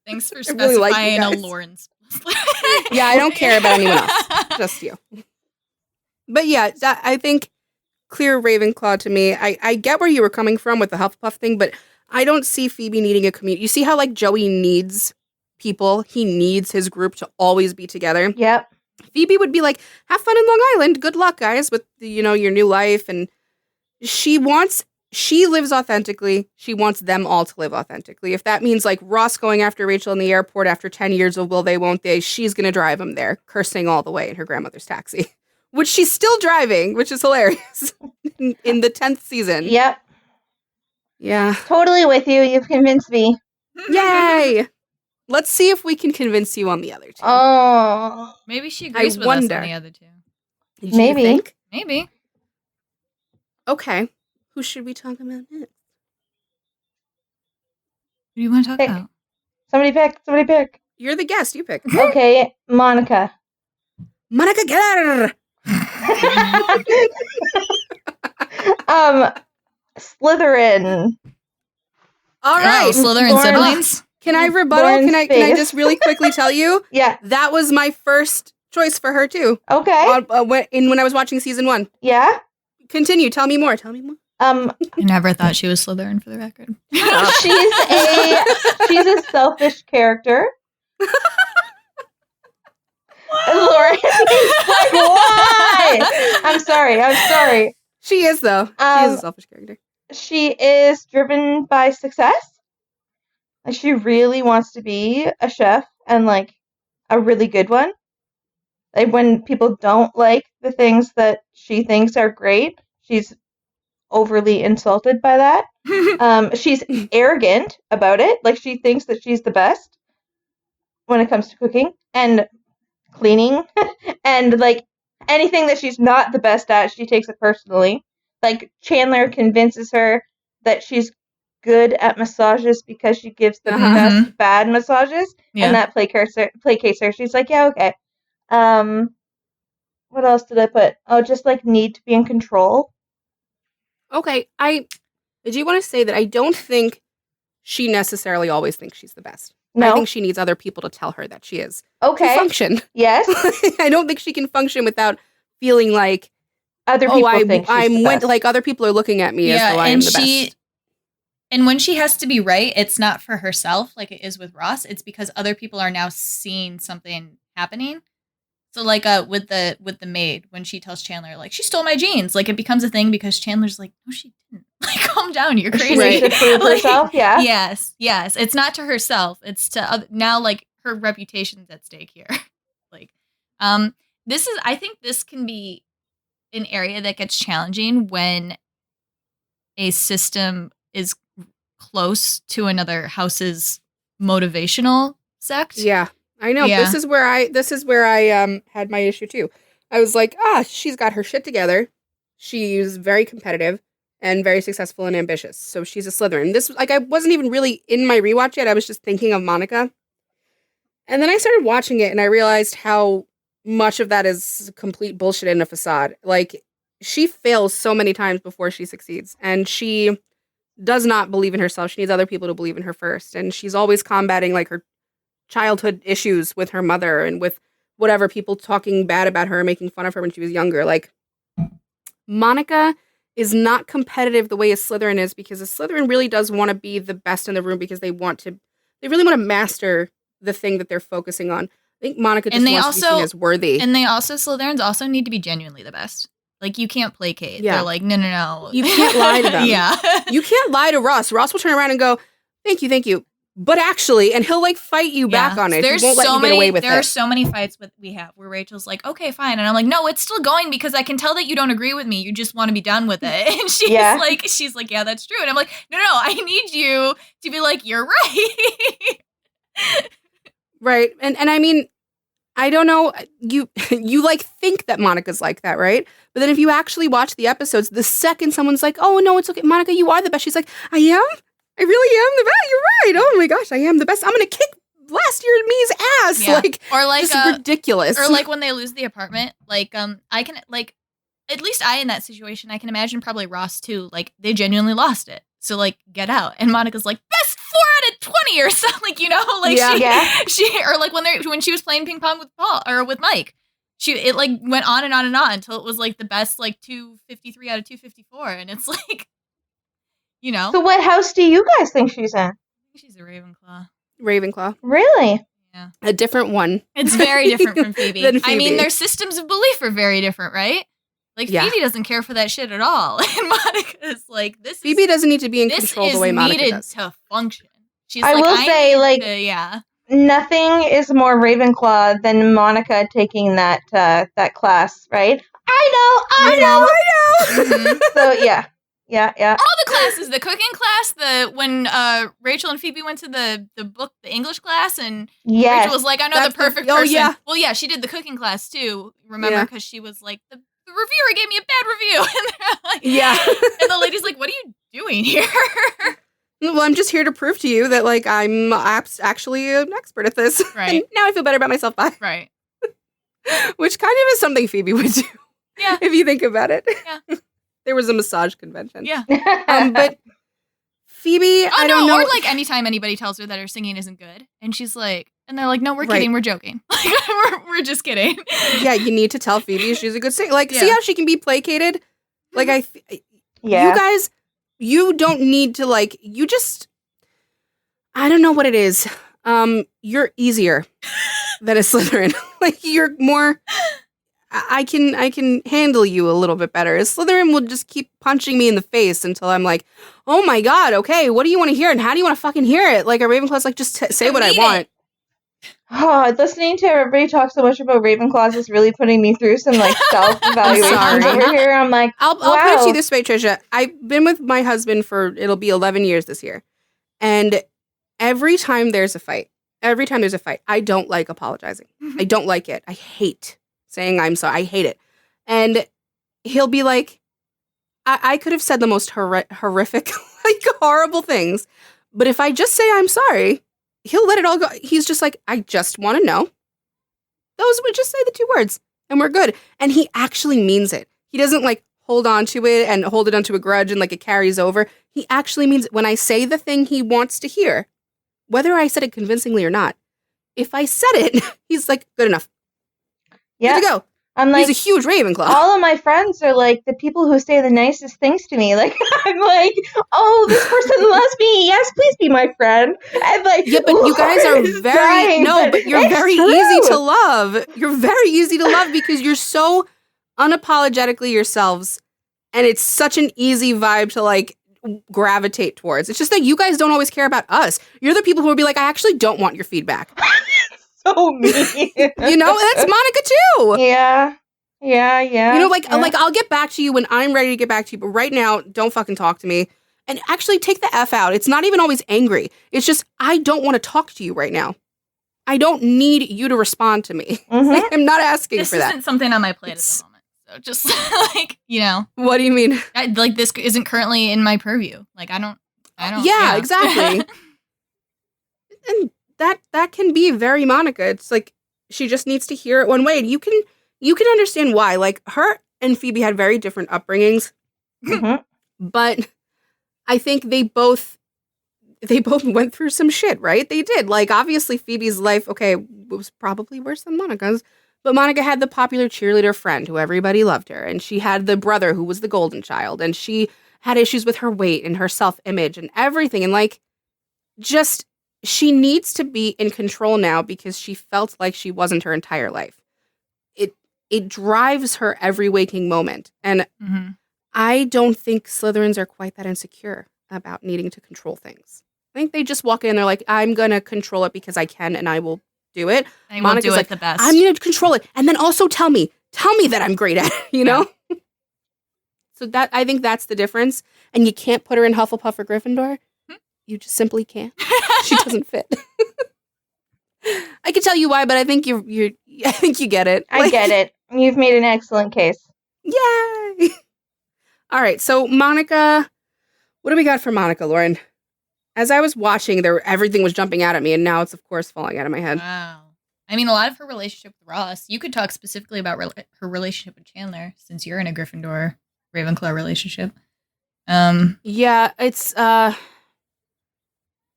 Thanks for specifying a Lauren's. Yeah, I don't care about anyone else. Just you. But yeah, I think clear Ravenclaw to me. I get where you were coming from with the Hufflepuff thing, but I don't see Phoebe needing a community. You see how like Joey needs people? He needs his group to always be together. Yep. Phoebe would be like, have fun in Long Island. Good luck, guys, with your new life. And she lives authentically. She wants them all to live authentically. If that means like Ross going after Rachel in the airport after 10 years of will they, won't they, she's going to drive him there, cursing all the way in her grandmother's taxi, which she's still driving, which is hilarious in the 10th season. Yep. Yeah. Totally with you. You've convinced me. Yay. Let's see if we can convince you on the other two. Oh. Maybe she agrees with us on the other two. Maybe. You think? Maybe. Okay. Who should we talk about next? Who do you want to talk about? Somebody pick. You're the guest. You pick. Okay, Monica. Monica Geller. Slytherin. All right. Slytherin siblings. Can I rebuttal? Can I just really quickly tell you? Yeah. That was my first choice for her too. Okay. When I was watching season 1. Yeah. Continue. Tell me more. I never thought she was Slytherin, for the record. She's a selfish character. Lauren, like, why? I'm sorry. She is though. She is a selfish character. She is driven by success. Like, she really wants to be a chef and like a really good one. Like, when people don't like the things that she thinks are great, she's overly insulted by that. She's arrogant about it. Like, she thinks that she's the best when it comes to cooking and cleaning. And like anything that she's not the best at, she takes it personally. Like, Chandler convinces her that she's good at massages because she gives the best bad massages. Yeah. And that placates her. She's like, yeah, okay. What else did I put? Oh, just like need to be in control. Okay, I do want to say that I don't think she necessarily always thinks she's the best. No. I think she needs other people to tell her that she is. Okay. To function. Yes. I don't think she can function without feeling like Other people think she's the best. like other people are looking at me as though I am the best. And when she has to be right, it's not for herself like it is with Ross. It's because other people are now seeing something happening. So like with the maid, when she tells Chandler like she stole my jeans, like it becomes a thing because Chandler's like, no, she didn't. Like, calm down, you're crazy. She needs to prove herself. Yeah. Yes. It's not to herself. It's to now like her reputation's at stake here. Like, I think this can be an area that gets challenging when a system is close to another house's motivational sect. Yeah. I know. Yeah. This is where I had my issue too. I was like, she's got her shit together. She's very competitive and very successful and ambitious. So she's a Slytherin. This like I wasn't even really in my rewatch yet. I was just thinking of Monica. And then I started watching it and I realized how much of that is complete bullshit and a facade. Like, she fails so many times before she succeeds, and she does not believe in herself. She needs other people to believe in her first, and she's always combating like her childhood issues with her mother and with whatever people talking bad about her, making fun of her when she was younger. Like, Monica is not competitive the way a Slytherin is, because a Slytherin really does want to be the best in the room because they really want to master the thing that they're focusing on. I think Monica just wants to be seen as worthy. And Slytherins also need to be genuinely the best. Like, you can't placate. Yeah. They're like, no. You can't lie to them. Yeah. You can't lie to Ross. Ross will turn around and go, thank you. But actually, and he'll like fight you back on it. He won't let you get away with it. There are so many fights we have where Rachel's like, okay, fine. And I'm like, no, it's still going because I can tell that you don't agree with me. You just want to be done with it. And she's like, yeah, that's true. And I'm like, no, I need you to be like, you're right. Right. And I mean, I don't know, you like think that Monica's like that, right? But then if you actually watch the episodes, the second someone's like, oh no, it's okay, Monica, you are the best. She's like, I am? I really am the best. You're right. Oh my gosh, I am the best. I'm gonna kick last year me's ass. Yeah. Or like just ridiculous. Or like when they lose the apartment, like I can like at least in that situation, I can imagine probably Ross too. Like they genuinely lost it. So like get out. And Monica's like, best 4 out of 20 or something, like, you know, like she or like when she was playing ping pong with Paul or with Mike. It like went on and on and on until it was like the best like 253 out of 254. And it's like, you know. So what house do you guys think she's in? I think she's a Ravenclaw. Ravenclaw. Really? Yeah. A different one. It's very different from Phoebe. Than Phoebe. I mean, their systems of belief are very different, right? Like, Phoebe doesn't care for that shit at all. And Monica's like, Phoebe doesn't need to be in control the way Monica does. This is needed to function. She's I will say, like, nothing is more Ravenclaw than Monica taking that class, right? I know. Mm-hmm. So, yeah. All the classes, the cooking class, when Rachel and Phoebe went to the English class, and Rachel was like, I know the perfect person. Yeah. Well, yeah, she did the cooking class, too, remember? Because she was like, the reviewer gave me a bad review. And they're like, and the lady's like, what are you doing here? Well, I'm just here to prove to you that, like, I'm actually an expert at this. Right. And now I feel better about myself. Bye. Right. Which kind of is something Phoebe would do. Yeah. If you think about it. Yeah. There was a massage convention. Yeah. But Phoebe, I don't know. Or like anytime anybody tells her that her singing isn't good, and she's like, and they're like, no, we're kidding, we're joking. Like, we're just kidding. Yeah, you need to tell Phoebe she's a good singer. Like, see how she can be placated? Like, you guys, you don't need to, like, you just, I don't know what it is. You're easier than a Slytherin. Like, you're more, I can handle you a little bit better. A Slytherin will just keep punching me in the face until I'm like, oh my god, okay, what do you want to hear and how do you want to fucking hear it? Like, a Ravenclaw's like, just say what I want. Oh, listening to everybody talk so much about Ravenclaws is really putting me through some like self-evaluations over here. I'm like, I'll put it to you this way, Tricia. I've been with my husband it'll be 11 years this year. And every time there's a fight, I don't like apologizing. I don't like it. I hate saying I'm sorry. I hate it. And he'll be like, I could have said the most horrific, like horrible things. But if I just say I'm sorry, he'll let it all go. He's just like, I just want to know. Those would just say the 2 words and we're good. And he actually means it. He doesn't like hold on to it and hold it onto a grudge and like it carries over. He actually means it. When I say the thing he wants to hear, whether I said it convincingly or not, if I said it, he's like, good enough. Yeah. Good to go. I'm like, he's a huge Ravenclaw. All of my friends are like the people who say the nicest things to me. Like, I'm like, oh, this person loves me. Yes, please be my friend. And like, yeah, but you guys are but you're very easy to love. You're very easy to love because you're so unapologetically yourselves, and it's such an easy vibe to like gravitate towards. It's just that you guys don't always care about us. You're the people who will be like, I actually don't want your feedback. So mean. You know, that's Monica too. Yeah. You know, like I'll get back to you when I'm ready to get back to you, but right now, don't fucking talk to me. And actually take the F out. It's not even always angry. It's just, I don't want to talk to you right now. I don't need you to respond to me. Mm-hmm. I'm not asking for that. This isn't something on my plate at the moment. So just like, you know. What do you mean? Like this isn't currently in my purview. Like I don't. Yeah, exactly. And that can be very Monica. It's like she just needs to hear it one way. And you can understand why. Like and Phoebe had very different upbringings, but I think they both went through some shit, right? They did. Like, obviously, Phoebe's life, was probably worse than Monica's. But Monica had the popular cheerleader friend who everybody loved her. And she had the brother who was the golden child. And she had issues with her weight and her self-image and everything. And, like, just, she needs to be in control now because she felt like she wasn't her entire life. It drives her every waking moment. And I don't think Slytherins are quite that insecure about needing to control things. I think they just walk in and they're like, I'm going to control it because I can and I will do it. I will do it the best. I'm going to control it. And then also tell me that I'm great at it, you know? So I think that's the difference. And you can't put her in Hufflepuff or Gryffindor. You just simply can't. She doesn't fit. I could tell you why, but I think I think you get it. I get it. You've made an excellent case. Yay! All right, so Monica, what do we got for Monica, Lauren? As I was watching, everything was jumping out at me, and now it's, of course, falling out of my head. Wow. I mean, a lot of her relationship with Ross. You could talk specifically about her relationship with Chandler, since you're in a Gryffindor Ravenclaw relationship. Yeah, it's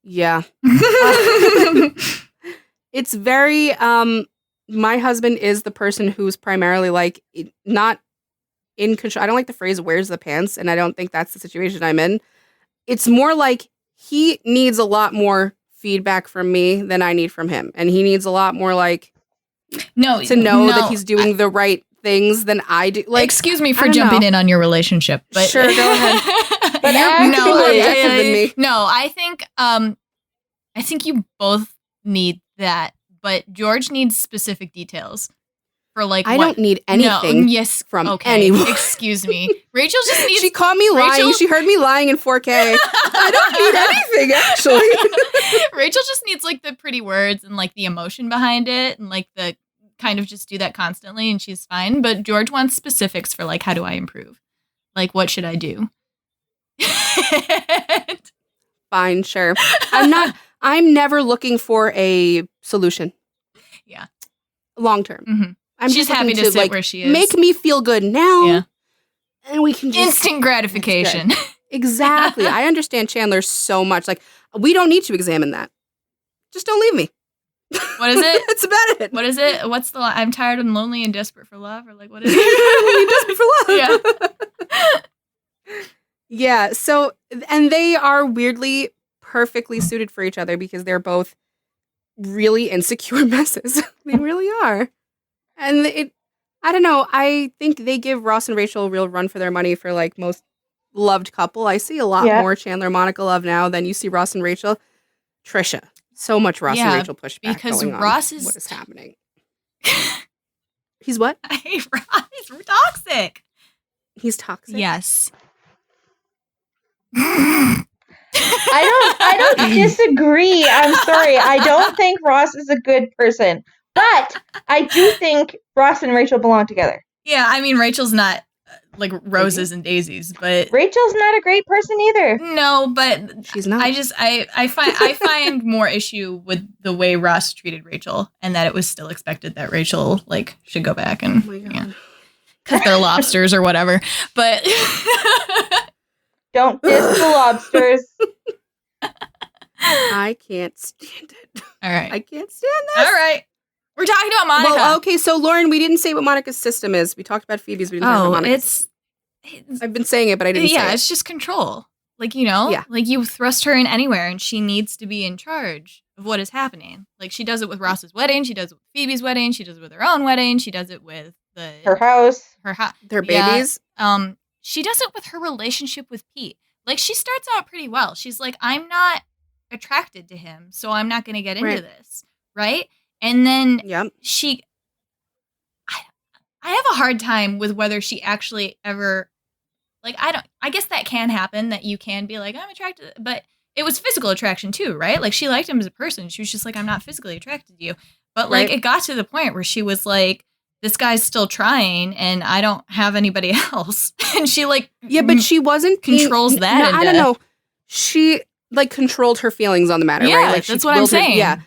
yeah. It's very my husband is the person who's primarily like not in control. I don't like the phrase "wears the pants," and I don't think that's the situation I'm in. It's more like he needs a lot more feedback from me than I need from him, and he needs a lot more like to know that he's doing the right things than I do. Like, excuse me for jumping in on your relationship, but sure, go ahead. But I think you both need that, but George needs specific details for like. I don't need anything. From anyone. Excuse me, Rachel just needs. She caught me lying. She heard me lying in 4K. I don't need anything actually. Rachel just needs like the pretty words and like the emotion behind it, and like the kind of just do that constantly, and she's fine. But George wants specifics for like, how do I improve? Like, what should I do? Fine, sure. I'm never looking for a solution. Yeah. Long term. Mm-hmm. She's happy to sit like, where she is. Make me feel good now. Yeah. And we can just... Instant gratification. Exactly. I understand Chandler so much. Like, we don't need to examine that. Just don't leave me. What is it? That's about it. What is it? What's the line? I'm tired and lonely and desperate for love? Or like, what is it? Lonely and desperate for love. Yeah. Yeah, so, and they are weirdly perfectly suited for each other because they're both really insecure messes. They really are. And I don't know, I think they give Ross and Rachel a real run for their money for like most loved couple. I see a lot more Chandler Monica love now than you see Ross and Rachel. Tricia. So much Ross and Rachel pushback because going on. Ross is... What is happening? He's what? I hate Ross. He's toxic. He's toxic? Yes. I don't disagree. I'm sorry. I don't think Ross is a good person. But I do think Ross and Rachel belong together. Yeah, I mean, Rachel's not like roses and daisies, but Rachel's not a great person either. No, but she's not. I find more issue with the way Ross treated Rachel, and that it was still expected that Rachel like should go back and because they're lobsters or whatever. But don't diss the lobsters. I can't stand it. All right, I can't stand this. All right. We're talking about Monica. Well, okay, so Lauren, we didn't say what Monica's system is. We talked about Phoebe's, we didn't talk about Monica's. I've been saying it, but I didn't say it. Yeah, it's just control. Like, like you thrust her in anywhere and she needs to be in charge of what is happening. Like she does it with Ross's wedding, she does it with Phoebe's wedding, she does it with her own wedding, she does it with her house. Their babies. Yeah. She does it with her relationship with Pete. Like she starts out pretty well. She's like, I'm not attracted to him, so I'm not gonna get into this. Right? And then I have a hard time with whether she actually ever, like, I guess that can happen, that you can be like, I'm attracted, but it was physical attraction too, right? Like, she liked him as a person. She was just like, I'm not physically attracted to you. But, like, it got to the point where she was like, this guy's still trying and I don't have anybody else. And she, like, but she wasn't controls that. I don't know. She, like, controlled her feelings on the matter, right? Like, that's what I'm saying.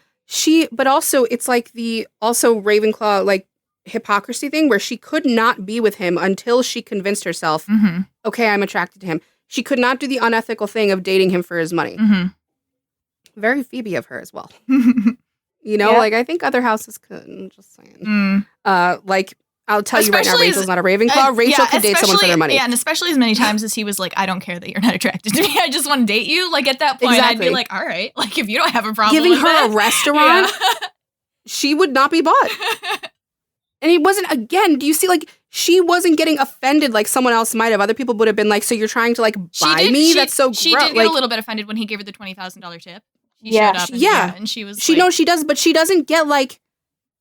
But also, it's like also Ravenclaw, like, hypocrisy thing where she could not be with him until she convinced herself, Mm-hmm. okay, I'm attracted to him. She could not do the unethical thing of dating him for his money. Mm-hmm. Very Phoebe of her as well. Mm. You know, Yeah. like I think other houses could. I'm just saying. Like I'll tell you right now, Especially Rachel's not a Ravenclaw. Rachel could date someone for their money. Yeah, and especially as many times as he was like, I don't care that you're not attracted to me. I just want to date you. Like at that point, I'd Exactly. be like, all right, like if you don't have a problem Giving with her that, a restaurant, she would not be bought. And it wasn't, again, do you see, like, she wasn't getting offended like someone else might have. Other people would have been like, so you're trying to, like, buy me? That's so gross. She did get like, a little bit offended when he gave her the $20,000 tip. He Yeah. showed up and, Yeah. and she was she like, knows she does, but she doesn't get, like,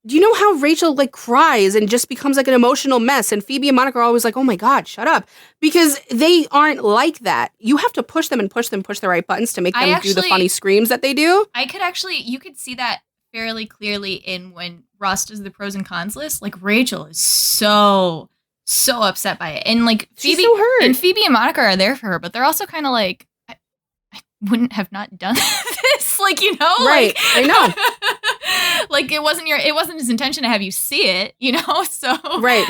do you know how Rachel, like, cries and just becomes, like, an emotional mess? And Phoebe and Monica are always like, oh, my God, shut up. Because they aren't like that. You have to push them and push the right buttons to make them do the funny screams that they do. you could see that fairly clearly in when Ross does the pros and cons list. Like Rachel is so upset by it. And like She's Phoebe so hurt. and Phoebe and Monica are there for her, but they're also kind of like, I wouldn't have not done this. Like, you know, Right. like, I know. like it wasn't his intention to have you see it, you know? So Right.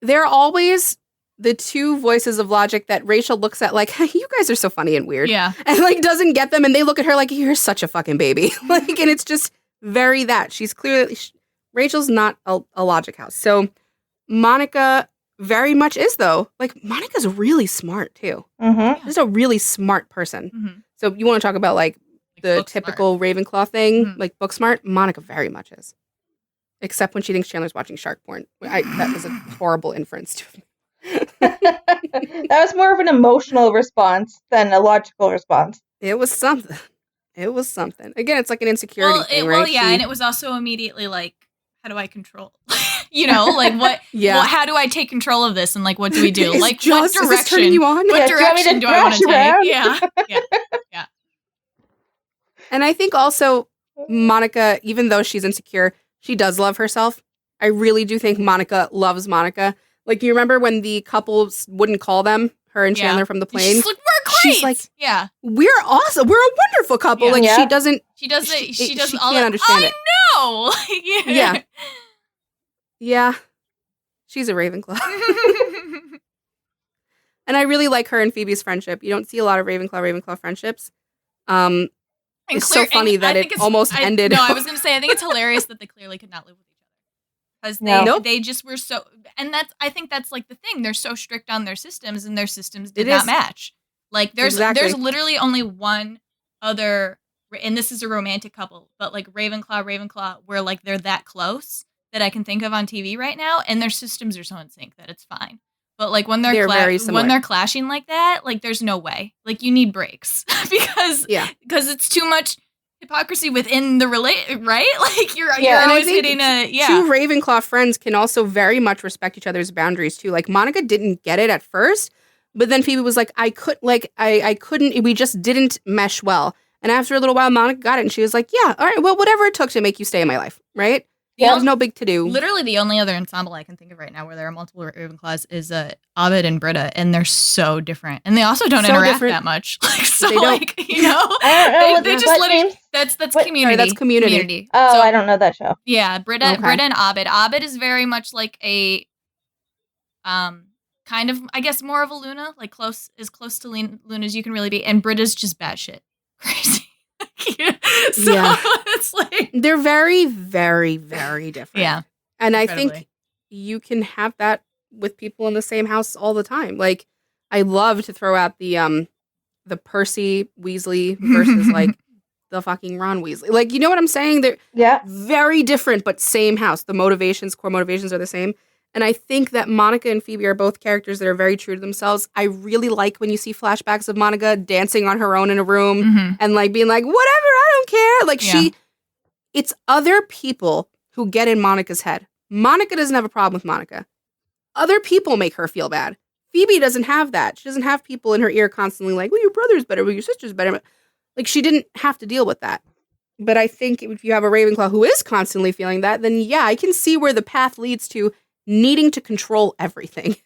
They're always the two voices of logic that Rachel looks at like, you guys are so funny and weird. yeah. And like doesn't get them. And they look at her like, you're such a fucking baby. Like, and it's just very that. She's clearly, Rachel's not a logic house. So Monica very much is though. Like Monica's really smart too. Mm-hmm. She's a really smart person. Mhm. So you want to talk about like the book typical Ravenclaw thing, Mhm. like book smart? Monica very much is. Except when she thinks Chandler's watching shark porn. That was a horrible inference to That was more of an emotional response than a logical response. It was something. It was something. Again, it's like an insecurity thing, right? Well, yeah, and it was also immediately like, how do I control? You know, like what? Yeah. Well, how do I take control of this? And like, what do we do? Is Like, just- what is this turning direction? you on? What Yeah, do you want me to direction do I want to thrash around? take? Yeah. And I think also Monica, even though she's insecure, she does love herself. I really do think Monica loves Monica. Like, you remember when the couples wouldn't call them, her and Yeah. Chandler from the plane? She's like, we're great. She's like, yeah. we're awesome. We're a wonderful couple. Yeah. Like, Yeah. she doesn't. She does it. She does she all can't that. understand I it. know. Yeah. Yeah. She's a Ravenclaw. And I really like her and Phoebe's friendship. You don't see a lot of Ravenclaw friendships. And It's so funny and that I it think almost ended. No, I was going to say, I think it's hilarious that they clearly could not live with each other. Because No. Nope. they just were so, and I think that's like the thing. They're so strict on their systems, and their systems It did not is. match. Like there's Exactly. literally only one other, and this is a romantic couple, but like Ravenclaw, where like they're that close that I can think of on TV right now, and their systems are so in sync that it's fine. But like when They're very similar. when they're clashing like that, like there's no way. Like you need breaks because Yeah. it's too much hypocrisy within the right? Like you're Yeah, and I always think hitting a Two Ravenclaw friends can also very much respect each other's boundaries too. Like Monica didn't get it at first, but then Phoebe was like, I couldn't, we just didn't mesh well. And after a little while, Monica got it and she was like, yeah, all right, well, whatever it took to make you stay in my life, right? Yeah. There's no big to do. Literally the only other ensemble I can think of right now where there are multiple Ravenclaws is Ovid and Britta, and they're so different. And they also don't So interact different. that much. Like so They don't. like, you know, I don't know they what just what literally names? that's What- community. Sorry, that's Community. Oh, So, I don't know that show. yeah, Britta Okay. and Ovid. Ovid is very much like a kind of, I guess, more of a Luna, like close to Luna as you can really be. And Britta's just batshit crazy. So Yeah. it's like They're very, very, very different. yeah. And I Incredibly. think you can have that with people in the same house all the time. Like, I love to throw out the Percy Weasley versus like the fucking Ron Weasley. Like, you know what I'm saying? They're Yeah. very different, but same house. The core motivations are the same. And I think that Monica and Phoebe are both characters that are very true to themselves. I really like when you see flashbacks of Monica dancing on her own in a room Mhm. and like being like, whatever, I don't care. Like Yeah. it's other people who get in Monica's head. Monica doesn't have a problem with Monica. Other people make her feel bad. Phoebe doesn't have that. She doesn't have people in her ear constantly like, well, your brother's better, well, your sister's better. Like, she didn't have to deal with that. But I think if you have a Ravenclaw who is constantly feeling that, then yeah, I can see where the path leads to needing to control everything. I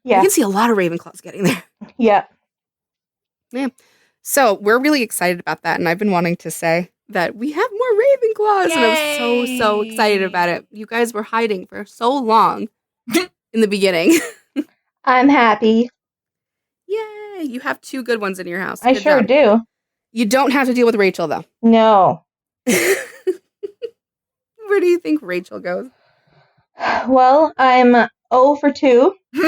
Yeah. can see a lot of Ravenclaws getting there. Yeah. So we're really excited about that. And I've been wanting to say that we have more Claus. And I was so Yay. excited about it. You guys were hiding for so long in the beginning. I'm happy. Yay! You have 2 good ones in your house. I Good sure job. do. You don't have to deal with Rachel, though. No. Where do you think Rachel goes? Well, I'm 0 for 2, so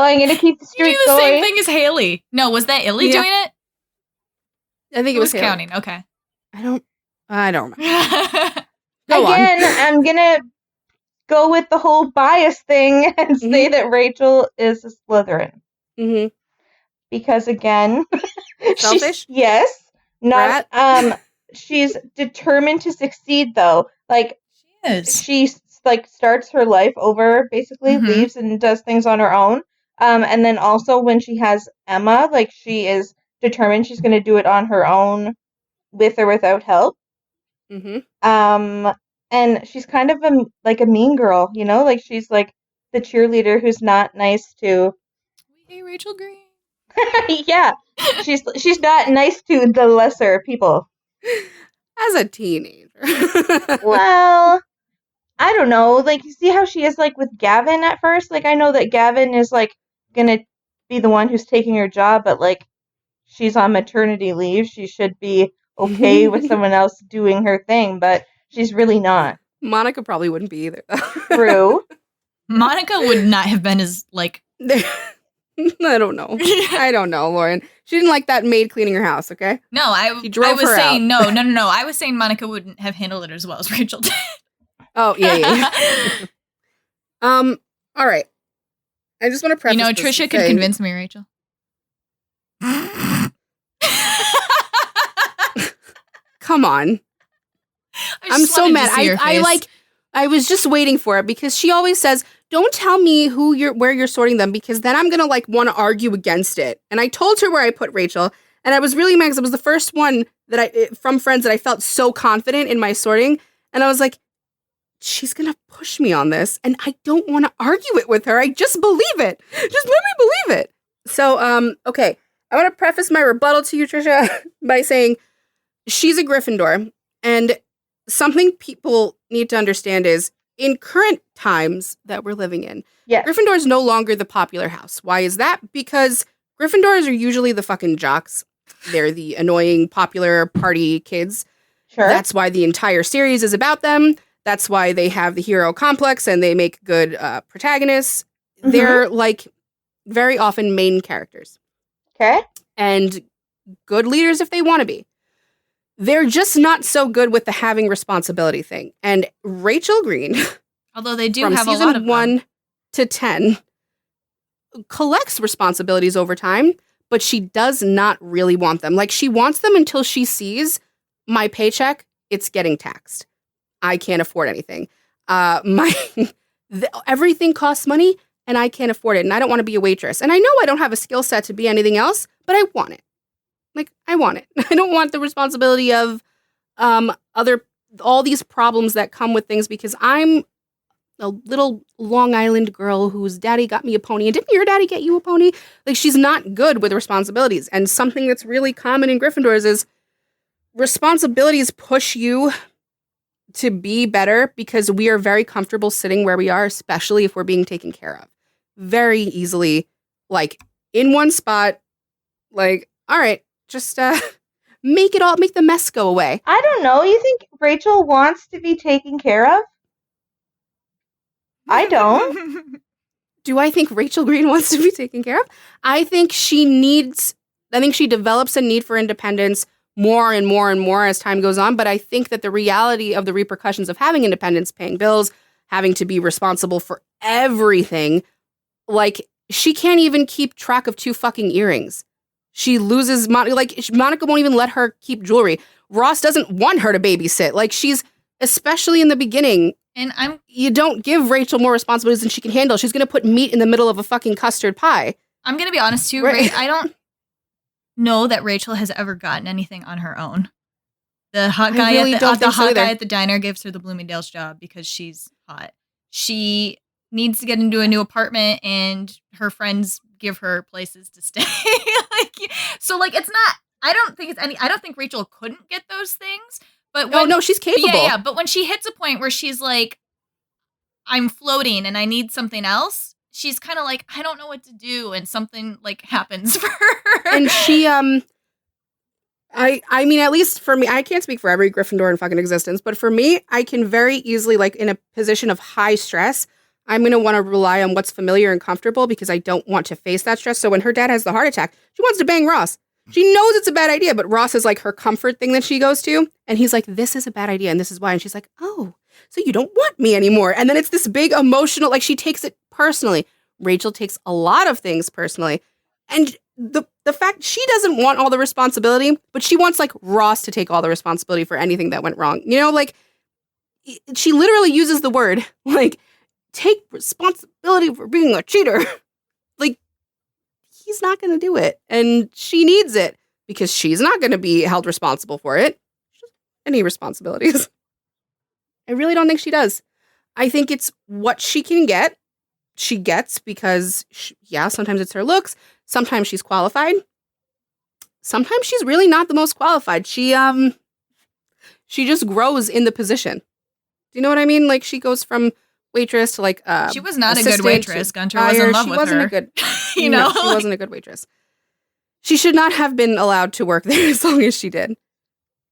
I'm going to keep the You streak do the going. same thing as Haley. No, was that Illy Yeah. doing it? I think it was Who's Haley. counting? Okay. I don't remember. I Go Again, I'm going to go with the whole bias thing and say that Rachel is a Slytherin. on. Mm-hmm. Because again, Selfish? yes. Not Brat? she's determined to succeed though. Like She is. she like starts her life over, basically Mhm. leaves and does things on her own. And then also when she has Emma, like she is determined she's going to do it on her own, with or without help. Mm-hmm. And she's kind of a mean girl, you know, like she's like the cheerleader who's not nice to. We hate Rachel Green. Yeah, she's not nice to the lesser people. As a teenager. Well, I don't know. Like, you see how she is, like, with Gavin at first? Like, I know that Gavin is, like, gonna be the one who's taking her job, but, like, she's on maternity leave. She should be okay with someone else doing her thing, but she's really not. Monica probably wouldn't be either. True. Monica would not have been as, like... I don't know. I don't know, Lauren. She didn't like that maid cleaning her house, okay? No, I drove was her saying out. no. I was saying Monica wouldn't have handled it as well as Rachel did. Oh, yeah. All right. I just want to preface You know, this Tricia to could say- convince me, Rachel. Come on. I'm just so wanted to mad. see your face. I was just waiting for it because she always says, "Don't tell me where you're sorting them because then I'm gonna like want to argue against it." And I told her where I put Rachel, and I was really mad because it was the first one that from Friends that I felt so confident in my sorting, and I was like, she's gonna push me on this, and I don't want to argue it with her. I just believe it. Just let me believe it. So, okay, I want to preface my rebuttal to you, Tricia, by saying she's a Gryffindor, and something people need to understand is in current times that we're living in, Yes. Gryffindor is no longer the popular house. Why is that? Because Gryffindors are usually the fucking jocks. They're the annoying, popular party kids. Sure. That's why the entire series is about them. That's why they have the hero complex and they make good protagonists. Mhm. They're like very often main characters Okay. and good leaders if they want to be. They're just not so good with the having responsibility thing. And Rachel Green, Although they do from have a season lot of 1 them. to 10, collects responsibilities over time, but she does not really want them. Like, she wants them until she sees my paycheck, it's getting taxed. I can't afford anything. Everything costs money, and I can't afford it, and I don't want to be a waitress. And I know I don't have a skill set to be anything else, but I want it. Like, I want it. I don't want the responsibility of all these problems that come with things because I'm a little Long Island girl whose daddy got me a pony. And didn't your daddy get you a pony? Like, she's not good with responsibilities. And something that's really common in Gryffindors is responsibilities push you to be better because we are very comfortable sitting where we are, especially if we're being taken care of. Very easily, like, in one spot, like, all right, just make the mess go away. I don't know. You think Rachel wants to be taken care of? I don't. Do I think Rachel Green wants to be taken care of? I think she develops a need for independence more and more and more as time goes on. But I think that the reality of the repercussions of having independence, paying bills, having to be responsible for everything, like, she can't even keep track of 2 fucking earrings. She loses money. Like, Monica won't even let her keep jewelry. Ross doesn't want her to babysit. Like, she's, especially in the beginning, And you don't give Rachel more responsibilities than she can handle. She's going to put meat in the middle of a fucking custard pie. I'm going to be honest too, Right. I don't know that Rachel has ever gotten anything on her own. The hot guy really don't the think so hot either. guy at the diner gives her the Bloomingdale's job because she's hot. She needs to get into a new apartment and her friends give her places to stay. It's not, I don't think Rachel couldn't get those things, But Oh, no, she's capable. Yeah. But when she hits a point where she's like, I'm floating and I need something else, she's kind of like, I don't know what to do. And something like happens for her. And she, I mean, at least for me, I can't speak for every Gryffindor in fucking existence, but for me, I can very easily, like, in a position of high stress, I'm going to want to rely on what's familiar and comfortable because I don't want to face that stress. So when her dad has the heart attack, she wants to bang Ross. She knows it's a bad idea, but Ross is like her comfort thing that she goes to. And he's like, this is a bad idea and this is why. And she's like, oh, so you don't want me anymore. And then it's this big emotional, like she takes it personally. Rachel takes a lot of things personally. And the fact she doesn't want all the responsibility, but she wants like Ross to take all the responsibility for anything that went wrong. You know, like she literally uses the word like, take responsibility for being a cheater. Like, he's not going to do it. And she needs it because she's not going to be held responsible for it. Any responsibilities. I really don't think she does. I think it's what she can get. She gets because, sometimes it's her looks. Sometimes she's qualified. Sometimes she's really not the most qualified. She just grows in the position. Do you know what I mean? Like, she goes from waitress to like she was not a good waitress. Gunter was in love with her. She wasn't a good waitress. She should not have been allowed to work there as long as she did.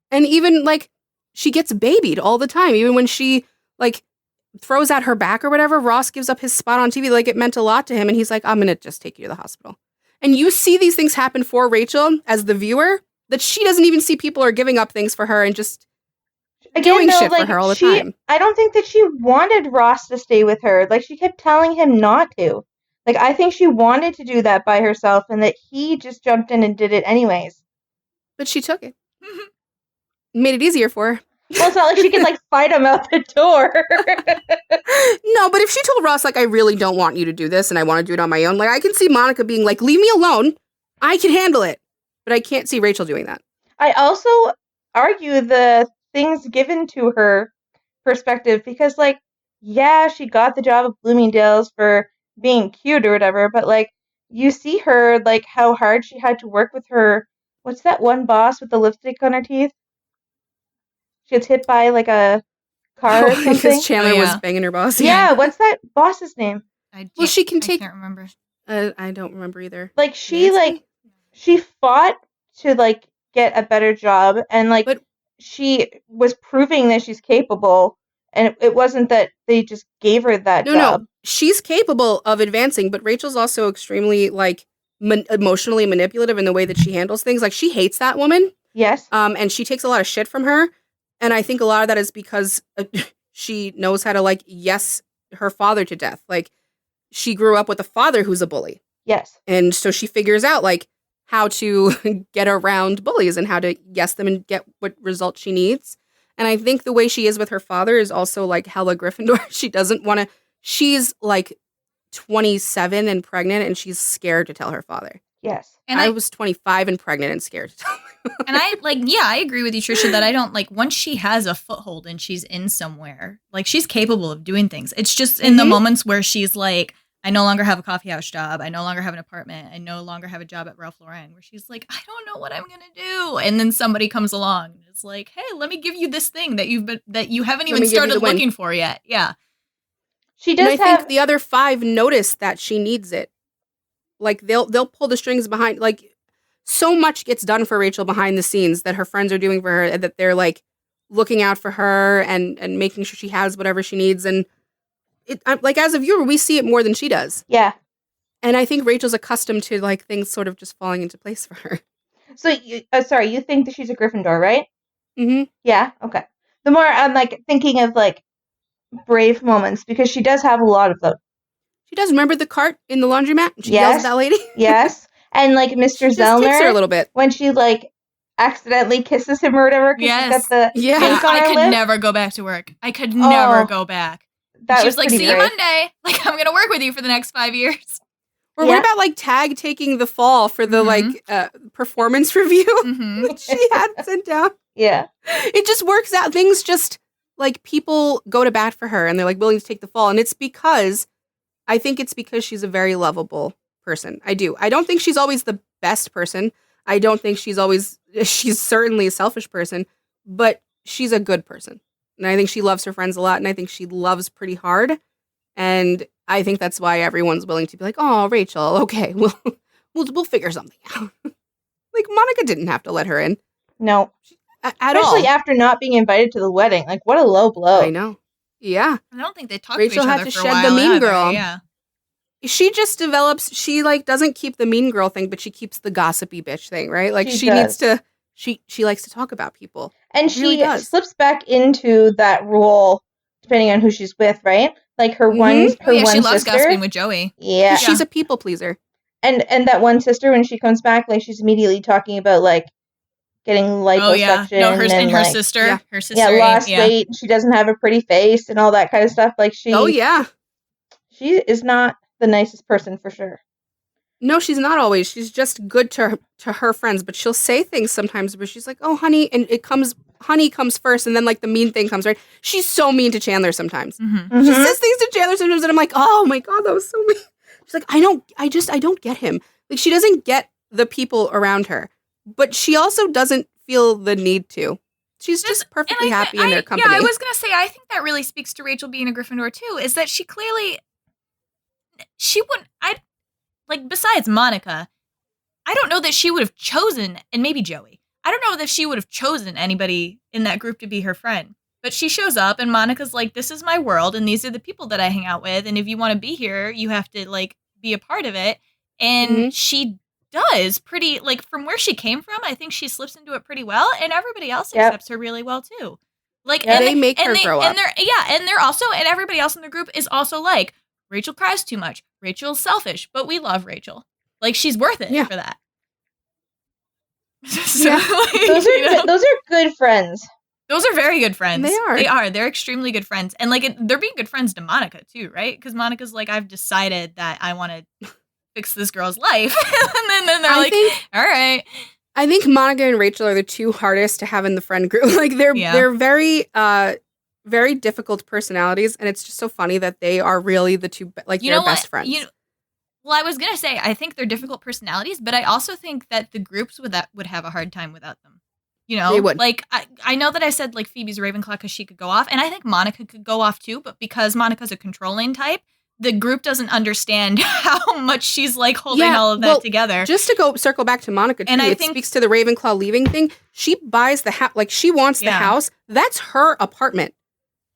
And even like she gets babied all the time. Even when she like throws out her back or whatever, Ross gives up his spot on TV. Like it meant a lot to him, and he's like, "I'm gonna just take you to the hospital." And you see these things happen for Rachel as the viewer that she doesn't even see people are giving up things for her and just doing shit for her all the time. I don't think that she wanted Ross to stay with her. Like, she kept telling him not to. Like, I think she wanted to do that by herself and that he just jumped in and did it anyways. But she took it. Made it easier for her. Well, it's not like she could, like, fight him out the door. No, but if she told Ross, like, I really don't want you to do this and I want to do it on my own, like, I can see Monica being like, leave me alone. I can handle it. But I can't see Rachel doing that. I also argue the things given to her perspective because, like, yeah, she got the job of Bloomingdale's for being cute or whatever, but, like, you see her, like, how hard she had to work with her. What's that one boss with the lipstick on her teeth? She gets hit by, like, a car or something. Because Chandler was banging her boss. Yeah, what's that boss's name? She can take... I can't remember. I don't remember either. Like, she fought to, like, get a better job, and, like, she was proving that she's capable, and it wasn't that they just gave her that job. No, she's capable of advancing, but Rachel's also extremely, like, emotionally manipulative in the way that she handles things. Like, she hates that woman. Yes. And she takes a lot of shit from her, and I think a lot of that is because she knows how to, like, yes her father to death. Like, she grew up with a father who's a bully. Yes. And so she figures out, like, how to get around bullies and how to yes them and get what result she needs. And I think the way she is with her father is also like hella Gryffindor. She doesn't want to, she's like 27 and pregnant and she's scared to tell her father. Yes. And I was 25 and pregnant and scared to tell my father. And I agree with you, Tricia, that I don't like once she has a foothold and she's in somewhere, like she's capable of doing things. It's just in the moments where she's like, I no longer have a coffee house job. I no longer have an apartment. I no longer have a job at Ralph Lauren, where she's like, I don't know what I'm going to do. And then somebody comes along and it's like, hey, let me give you this thing that you haven't even started looking for yet. Yeah. She does and I think the other 5 notice that she needs it. Like they'll pull the strings behind, like so much gets done for Rachel behind the scenes that her friends are doing for her and that they're like looking out for her and making sure she has whatever she needs. And like as a viewer, we see it more than she does. Yeah. And I think Rachel's accustomed to like things sort of just falling into place for her. So, you think that she's a Gryffindor, right? Mm-hmm. Yeah, okay. The more I'm like thinking of like brave moments because she does have a lot of them. She does. Remember the cart in the laundromat? She yells at that lady? Yes. And like Mr. Zellner, takes her a little bit. When she like accidentally kisses him or whatever because she's got the pink on her I could lip. never go back to work. I could never go back. That she was like, see brave. you Monday. Like, I'm going to work with you for the next 5 years. Or what about, like, Tag taking the fall for the, like, performance review she had sent down? Yeah. It just works out. Things just, like, people go to bat for her, and they're, like, willing to take the fall. And it's because, I think it's because she's a very lovable person. I do. I don't think she's always the best person. I don't think she's certainly a selfish person. But she's a good person. And I think she loves her friends a lot, and I think she loves pretty hard. And I think that's why everyone's willing to be like, oh, Rachel, okay, we'll figure something out. Like, Monica didn't have to let her in. No. At Especially all. after not being invited to the wedding. Like, what a low blow. I know. Yeah. I don't think they talked Rachel to each had other to for shed a the while mean either, girl. Yeah. She just develops, she, like, doesn't keep the mean girl thing, but she keeps the gossipy bitch thing, right? Like, she needs to, she likes to talk about people. And She really slips back into that role depending on who she's with, right? Like her one she loves sister. gossiping with Joey. Yeah. She's a people pleaser. And that one sister, when she comes back, like, she's immediately talking about, like, getting liposuction. Oh, yeah. No, her like, sister. Yeah. Her sister. Lost weight. She doesn't have a pretty face and all that kind of stuff. Like, Oh, yeah. She is not the nicest person for sure. No, she's not always. She's just good to her friends, but she'll say things sometimes where she's like, oh, honey, and honey comes first, and then, like, the mean thing comes, right? She's so mean to Chandler sometimes. Mm-hmm. She says things to Chandler sometimes, and I'm like, oh, my God, that was so mean. She's like, I don't get him. Like, she doesn't get the people around her, but she also doesn't feel the need to. She's just perfectly happy in their company. Yeah, I was going to say, I think that really speaks to Rachel being a Gryffindor, too, is that she clearly, she wouldn't, like, besides Monica, I don't know that she would have chosen, and maybe Joey, I don't know that she would have chosen anybody in that group to be her friend. But she shows up, and Monica's like, this is my world, and these are the people that I hang out with, and if you want to be here, you have to, like, be a part of it. And she does pretty, like, from where she came from, I think she slips into it pretty well, and everybody else accepts her really well, too. Like, and they make her grow up. And they're also, and everybody else in the group is also like, Rachel cries too much. Rachel's selfish, but we love Rachel. Like, she's worth it for that. So, like, those are good friends. Those are very good friends. They are. They are. They're extremely good friends. And, like, they're being good friends to Monica, too, right? Because Monica's like, I've decided that I want to fix this girl's life. and then they're all right. I think Monica and Rachel are the two hardest to have in the friend group. Like, they're very, very difficult personalities. And it's just so funny that they are really the two, like, they're best friends. Well, I was going to say, I think they're difficult personalities, but I also think that the groups would have a hard time without them. You know, they would. Like, I know that I said, like, Phoebe's a Ravenclaw because she could go off, and I think Monica could go off too, but because Monica's a controlling type, the group doesn't understand how much she's, like, holding all of that together. Just to circle back to Monica, too, and I it think, speaks to the Ravenclaw leaving thing. She buys the house, like, she wants the house. That's her apartment.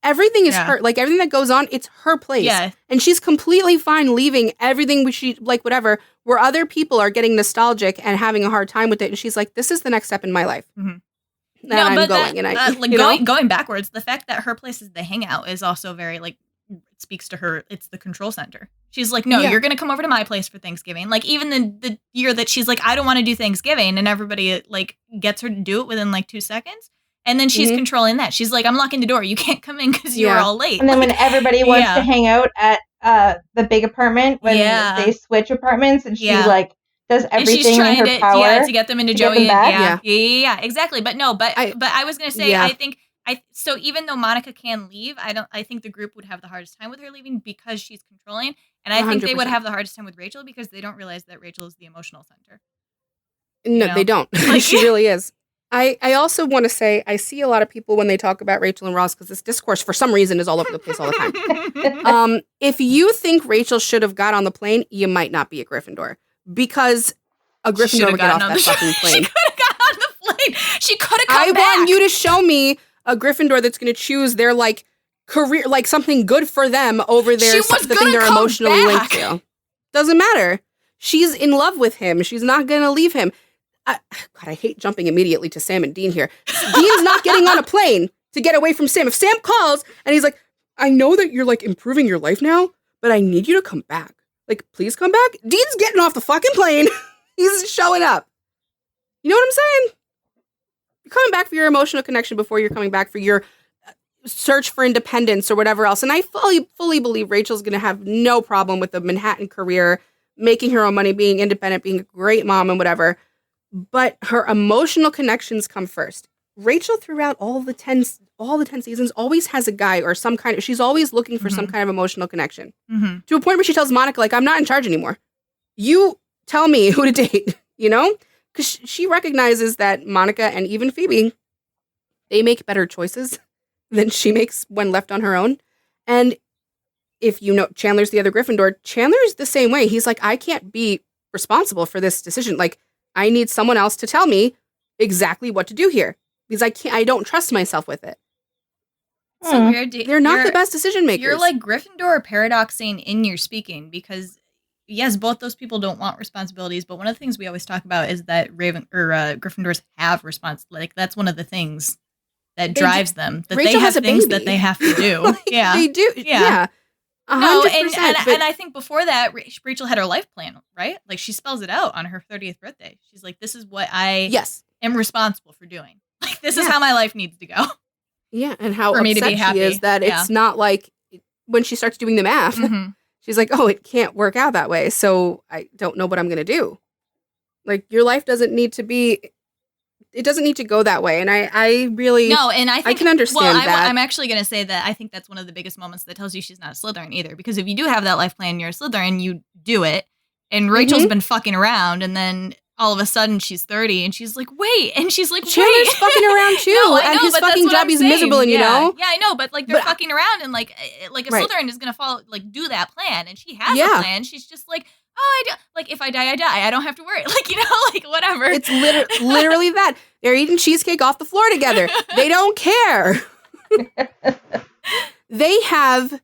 Everything is her, like, everything that goes on, it's her place. Yeah. And she's completely fine leaving everything, like, whatever, where other people are getting nostalgic and having a hard time with it. And she's like, this is the next step in my life. Mm-hmm. And going backwards, the fact that her place is the hangout is also very, like, it speaks to her. It's the control center. She's like, no, you're going to come over to my place for Thanksgiving. Like, even the year that she's like, I don't want to do Thanksgiving, and everybody, like, gets her to do it within, like, 2 seconds. And then she's controlling that. She's like, I'm locking the door. You can't come in because you were all late. And then when everybody wants to hang out at the big apartment, when they switch apartments, and she, like, does everything in her power to get them into Joey. Yeah, exactly. But no, but I was gonna say, I think so even though Monica can leave, I think the group would have the hardest time with her leaving because she's controlling, and I think they would have the hardest time with Rachel because they don't realize that Rachel is the emotional center. No, they don't. Like, she really is. I also want to say, I see a lot of people when they talk about Rachel and Ross, because this discourse for some reason is all over the place all the time. If you think Rachel should have got on the plane, you might not be a Gryffindor, because a Gryffindor would get off that fucking plane. She could have got on the plane. She could have come back. I want you to show me a Gryffindor that's going to choose their, like, career, like, something good for them over the thing they're emotionally linked to. Doesn't matter. She's in love with him. She's not going to leave him. God, I hate jumping immediately to Sam and Dean here. Dean's not getting on a plane to get away from Sam. If Sam calls and he's like, I know that you're, like, improving your life now, but I need you to come back. Like, please come back. Dean's getting off the fucking plane. He's showing up. You know what I'm saying? You're coming back for your emotional connection before you're coming back for your search for independence or whatever else. And I fully believe Rachel's going to have no problem with the Manhattan career, making her own money, being independent, being a great mom and whatever. But her emotional connections come first. Rachel, throughout all the 10 seasons, always has a guy or some kind of, she's always looking for some kind of emotional connection. To a point where she tells Monica, like, I'm not in charge anymore. You tell me who to date, you know? Because she recognizes that Monica and even Phoebe, they make better choices than she makes when left on her own. And if you know Chandler's the other Gryffindor, Chandler's the same way. He's like, I can't be responsible for this decision. Like, I need someone else to tell me exactly what to do here. Because I don't trust myself with it. So weird. They're not the best decision makers. You're like Gryffindor paradoxing in your speaking because, yes, both those people don't want responsibilities, but one of the things we always talk about is that Gryffindors have like that's one of the the that drives them. That Rachel they have has a things baby. that they have to do. Like, yeah, they do. Yeah. 100%, No, and I think before that, Rachel had her life plan, right? Like she spells it out on her 30th birthday. She's like, "This is what I am responsible for doing. Like this is how my life needs to go." Yeah, and how for me to upset be happy. she is that it's not like when she starts doing the math, she's like, oh, it can't work out that way, so I don't know what I'm going to do. Like, your life doesn't need to go that way, and I really... No, and I think... I can understand that. I'm actually going to say that I think that's one of the biggest moments that tells you she's not a Slytherin either, because if you do have that life plan and you're a Slytherin, you do it, and Rachel's been fucking around, and then... all of a sudden she's 30 and she's like, wait. And she's like, Chandler's fucking around too. No, I know, and his but fucking job, he's miserable, and you know? Yeah, I know, but like they're fucking around and like a Slytherin is going to follow, like do that plan. And she has a plan. She's just like, oh, like if I die, I die. I don't have to worry. Like, you know, like whatever. It's literally that. They're eating cheesecake off the floor together. They don't care. They have...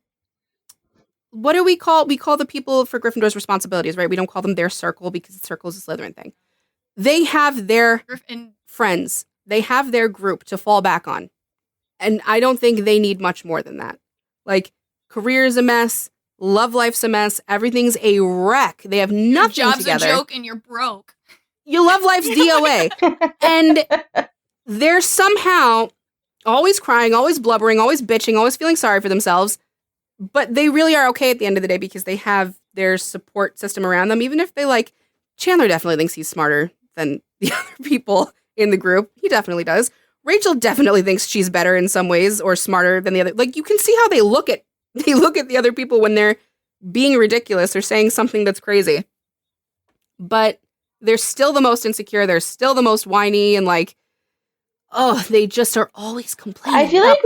What do we call the people for Gryffindor's responsibilities, right? We don't call them their circle because the circle is a Slytherin thing. They have their friends. They have their group to fall back on. And I don't think they need much more than that. Like, career's a mess. Love life's a mess. Everything's a wreck. They have nothing Your job's together. a joke and you're broke. Your love life's DOA. And they're somehow always crying, always blubbering, always bitching, always feeling sorry for themselves. But they really are okay at the end of the day because they have their support system around them. Even if they like, Chandler definitely thinks he's smarter than the other people in the group. He definitely does. Rachel definitely thinks she's better in some ways or smarter than the other. Like, you can see how they look at the other people when they're being ridiculous or saying something that's crazy. But they're still the most insecure. They're still the most whiny and like, oh, they just are always complaining. I feel like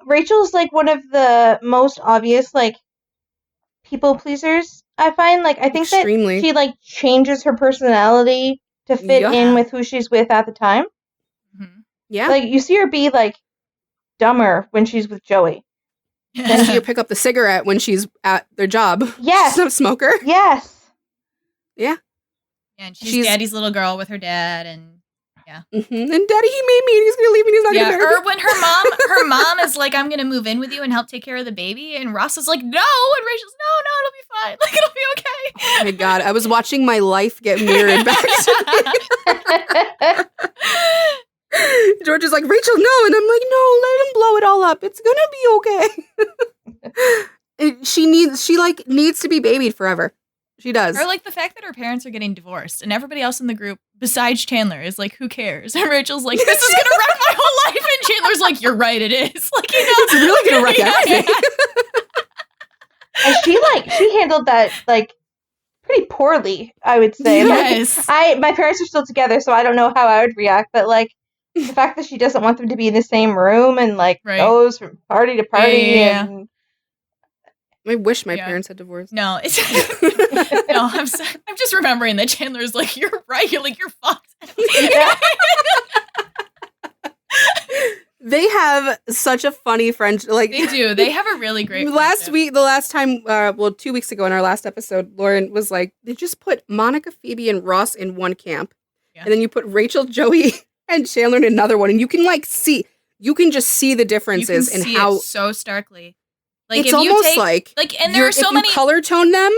Rachel's like one of the most obvious like people pleasers. I find like I think Extremely. That she like changes her personality to fit in with who she's with at the time. Mm-hmm. Yeah, like you see her be like dumber when she's with Joey. Then see her pick up the cigarette when she's at their job. Yes, she's not a smoker. Yes. Yeah, and she's daddy's little girl with her dad and. Yeah. Mm-hmm. And Daddy, he made me and he's going to leave me and he's not going to marry me. Or when her mom is like, I'm going to move in with you and help take care of the baby. And Ross is like, no. And Rachel's, no, it'll be fine. Like, it'll be okay. Oh my God. I was watching my life get mirrored back to me. George is like, Rachel, no. And I'm like, no, let him blow it all up. It's going to be okay. She needs to be babied forever. She does. Or like the fact that her parents are getting divorced and everybody else in the group besides Chandler is like, who cares? And Rachel's like, this is gonna wreck my whole life. And Chandler's like, you're right, it is. Like, you know, it's really gonna wreck everything. And she handled that like pretty poorly, I would say. Yes. Like, my parents are still together, so I don't know how I would react, but like the fact that she doesn't want them to be in the same room and like goes from party to party and I wish my parents had divorced. No, it's no. I'm just remembering that Chandler's like, you're right. You're like, you're fucked. They have such a funny friendship. Like they do. They have a really great. The last time, 2 weeks ago in our last episode, Lauren was like, they just put Monica, Phoebe, and Ross in one camp, and then you put Rachel, Joey, and Chandler in another one, and you can just see the differences in how it so starkly. Like it's if you almost take, and there are so many color tone them,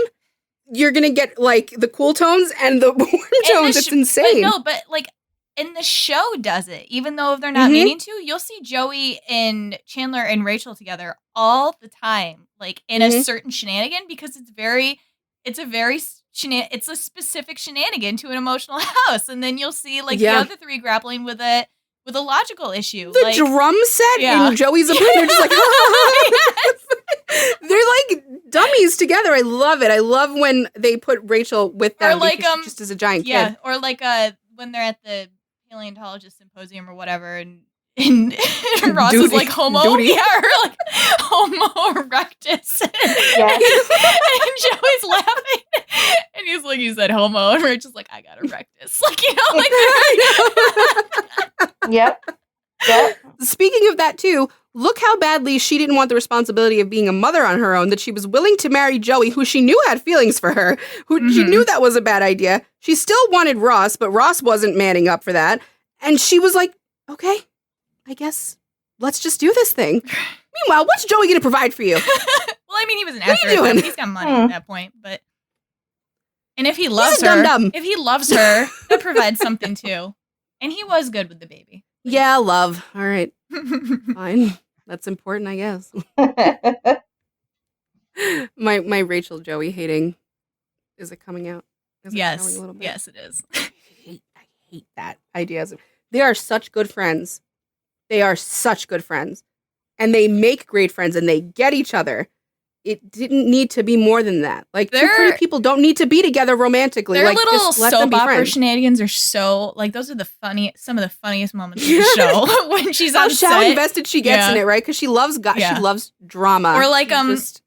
you're gonna get like the cool tones and the warm tones. It's insane. But like, and the show does it, even though they're not meaning to. You'll see Joey and Chandler and Rachel together all the time, like in a certain shenanigan, because it's a specific shenanigan to an emotional house, and then you'll see like the other three grappling with a logical issue. The drum set in Joey's apartment, just like they're like dummies together. I love it. I love when they put Rachel with them, or like just as a giant kid. Or like when they're at the paleontologist symposium or whatever, and And Ross is Duty. like homo, Duty. yeah, or like homo erectus. And Joey's laughing, and he's like, "You said homo," and Rachel's like, "I got erectus," like like. Yep. Speaking of that too, look how badly she didn't want the responsibility of being a mother on her own, that she was willing to marry Joey, who she knew had feelings for her, who she knew that was a bad idea. She still wanted Ross, but Ross wasn't manning up for that. And she was like, okay, I guess let's just do this thing. Meanwhile, what's Joey going to provide for you? Well, I mean, he was an What are actor. you doing? He's got money at that point, but and if he loves a her, dum-dum. if he loves her, he'll provide something too. And he was good with the baby. Yeah, love. All right, fine. That's important, I guess. My Rachel Joey hating, is it coming out? Is it showing Yes, a little bit? yes, it is. I hate that idea. They are such good friends. They are such good friends. And they make great friends and they get each other. It didn't need to be more than that. Like, two pretty people don't need to be together romantically. Their like, little just let them soap be opera friends. shenanigans are so, like, those are some of the funniest moments of the show when she's How on set. invested she gets in it, right? Because she loves Yeah. she loves drama. Or like She's just-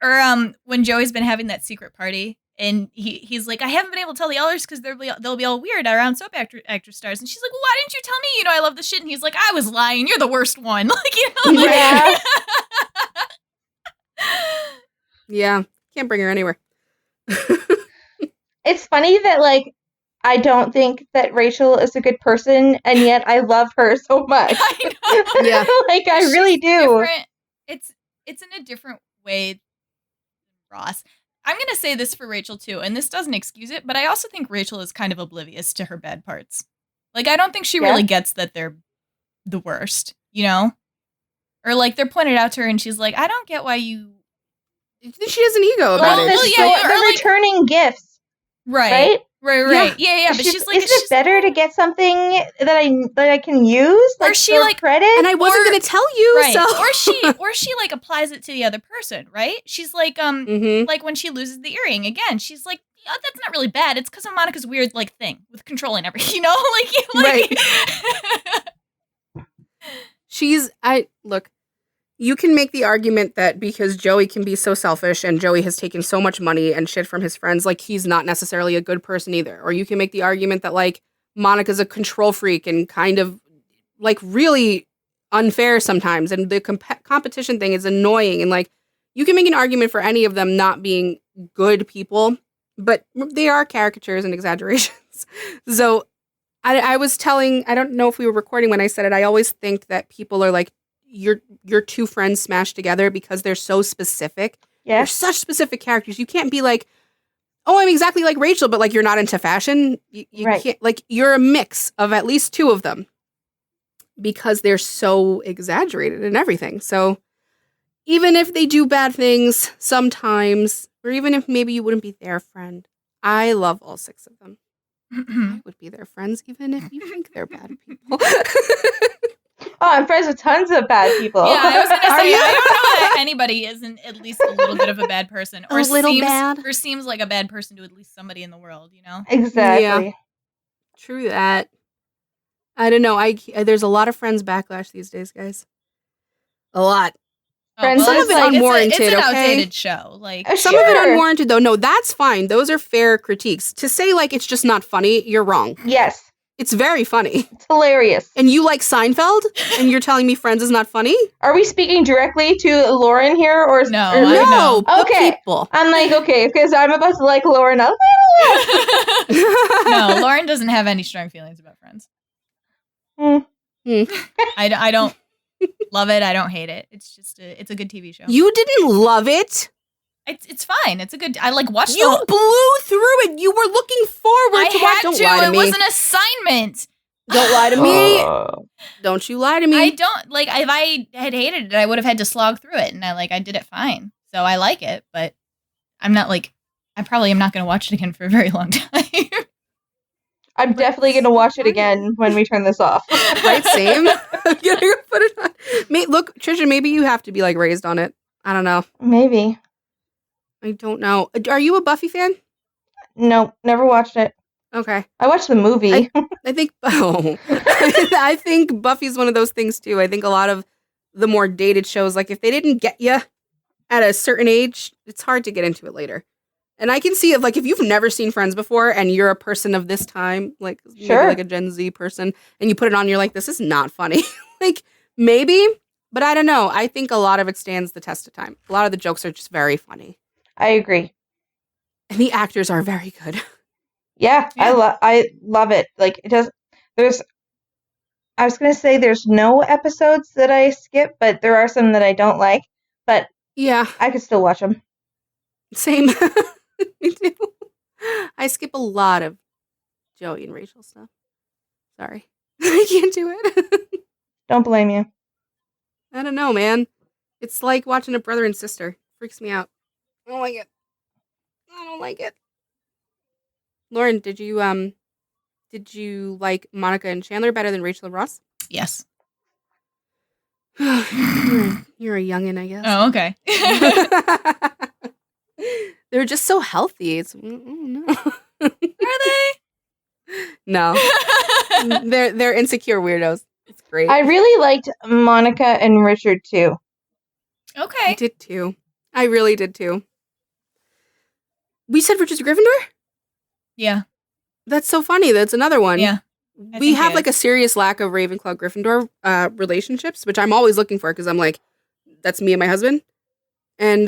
when Joey's been having that secret party and he's like, I haven't been able to tell the others because they'll be all weird around soap actress stars. And she's like, well, why didn't you tell me? I love the shit. And he's like, I was lying. You're the worst one. Like, like, Yeah. yeah, can't bring her anywhere. It's funny that, like, I don't think that Rachel is a good person, and yet I love her so much. I know. Yeah. Like, I really do. Different. It's in a different way than Ross. I'm going to say this for Rachel, too, and this doesn't excuse it, but I also think Rachel is kind of oblivious to her bad parts. Like, I don't think she really gets that they're the worst, Or, like, they're pointed out to her, and she's like, I don't get why you... She has an ego about Well, it. they're like- returning gifts, Right. right? Right. Yeah. But It's she's just- like... is it better to get something that I can use? Or Like, she, for like- credit? And I wasn't Or- going to tell you, Right. so... Or she, like, applies it to the other person, right? She's like, Mhm. like when she loses the earring again, she's like, oh, that's not really bad. It's because of Monica's weird, like, thing with controlling everything, like Look, you can make the argument that because Joey can be so selfish and Joey has taken so much money and shit from his friends, like, he's not necessarily a good person either. Or you can make the argument that, like, Monica's a control freak and kind of, like, really unfair sometimes. And the competition thing is annoying. And, like, you can make an argument for any of them not being good people, but they are caricatures and exaggerations. So I was telling, I don't know if we were recording when I said it, I always think that people are like, your two friends smashed together because they're so specific. They're Yes. such specific characters. You can't be like, oh, I'm exactly like Rachel, but, like, you're not into fashion. You Right. can't, like, you're a mix of at least two of them because they're so exaggerated and everything. So even if they do bad things sometimes, or even if maybe you wouldn't be their friend, I love all six of them. I would be their friends even if you think they're bad people. Oh, I'm friends with tons of bad people. Yeah, I was gonna Are say you? I don't know that anybody isn't at least a little bit of a bad person, or A little seems bad? or seems like a bad person to at least somebody in the world, Exactly. True that. I don't know. There's a lot of friends backlash these days, guys. A lot. Friends Some of is it like- unwarranted, It's an okay? outdated show. Like, Some of it Sure. unwarranted, though. No, that's fine. Those are fair critiques. To say, like, it's just not funny, you're wrong. Yes. It's very funny. It's hilarious. And you like Seinfeld? And you're telling me Friends is not funny? Are we speaking directly to Lauren here, or No, or- I No, the Okay. people. I'm like, okay, because I'm about to like Lauren a little. no, Lauren doesn't have any strong feelings about Friends. I don't love it. I don't hate it. It's just it's a good TV show. You didn't love it. It's fine. It's a good. I like watched. You blew through it. You were looking forward I to watch. had Don't to. lie to It me. was an assignment. Don't lie to me. Don't you lie to me. I don't like. If I had hated it, I would have had to slog through it, and I did it fine. So I like it, but I'm not like. I probably am not going to watch it again for a very long time. I'm definitely going to watch it again when we turn this off. Right, same. I'm gonna go put it on. Look, Tricia, maybe you have to be, like, raised on it. I don't know. Maybe. I don't know. Are you a Buffy fan? No, never watched it. Okay. I watched the movie. I think I think Buffy's one of those things too. I think a lot of the more dated shows, like if they didn't get you at a certain age, it's hard to get into it later. And I can see it, like if you've never seen Friends before and you're a person of this time, like maybe Sure. like a Gen Z person, and you put it on, you're like, this is not funny. Like maybe, but I don't know. I think a lot of it stands the test of time. A lot of the jokes are just very funny, I agree. and the actors are very good. Yeah, Yeah. I love it. Like it does. I was gonna say there's no episodes that I skip, but there are some that I don't like. But Yeah, I could still watch them. same. Me too. I skip a lot of Joey and Rachel stuff. Sorry. I can't do it. Don't blame you. I don't know, man. It's like watching a brother and sister. Freaks me out. I don't like it. I don't like it. Lauren, did you like Monica and Chandler better than Rachel and Ross? Yes. You're a youngin', I guess. Oh, okay. They're just so healthy. It's no. Are they? No. They're insecure weirdos. It's great. I really liked Monica and Richard too. I Okay. did too. I really did too. We said Richard's Gryffindor? Yeah. That's so funny. That's another one. Yeah. We think have it like a is. serious lack of Ravenclaw Gryffindor relationships, which I'm always looking for because I'm like, that's me and my husband. And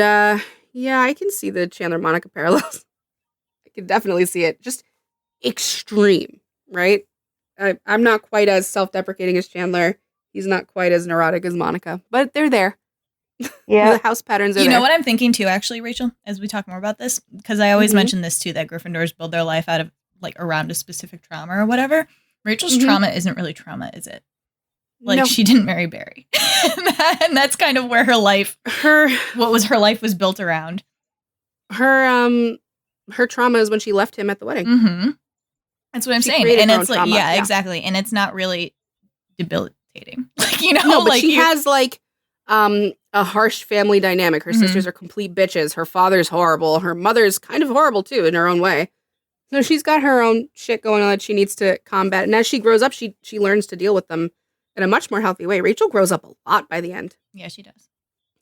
yeah, I can see the Chandler Monica parallels. I can definitely see it. Just extreme, right? I'm not quite as self-deprecating as Chandler. He's not quite as neurotic as Monica, but they're there. Yeah. The house patterns are You there. know what I'm thinking too, actually, Rachel, as we talk more about this, because I always Mhm. mention this too, that Gryffindors build their life out of like around a specific trauma or whatever. Rachel's Mhm. trauma isn't really trauma, is it? Like No. she didn't marry Barry, and that's kind of where her life, her her life was built around. her trauma is when she left him at the wedding. Mm-hmm. That's what I'm She saying, created and her it's own like, trauma, yeah, yeah. exactly, and it's not really debilitating, like No, but like she has like a harsh family dynamic. Her Mhm. sisters are complete bitches. Her father's horrible. Her mother's kind of horrible too in her own way. So she's got her own shit going on that she needs to combat. And as she grows up, she learns to deal with them in a much more healthy way. Rachel grows up a lot by the end. Yeah, she does.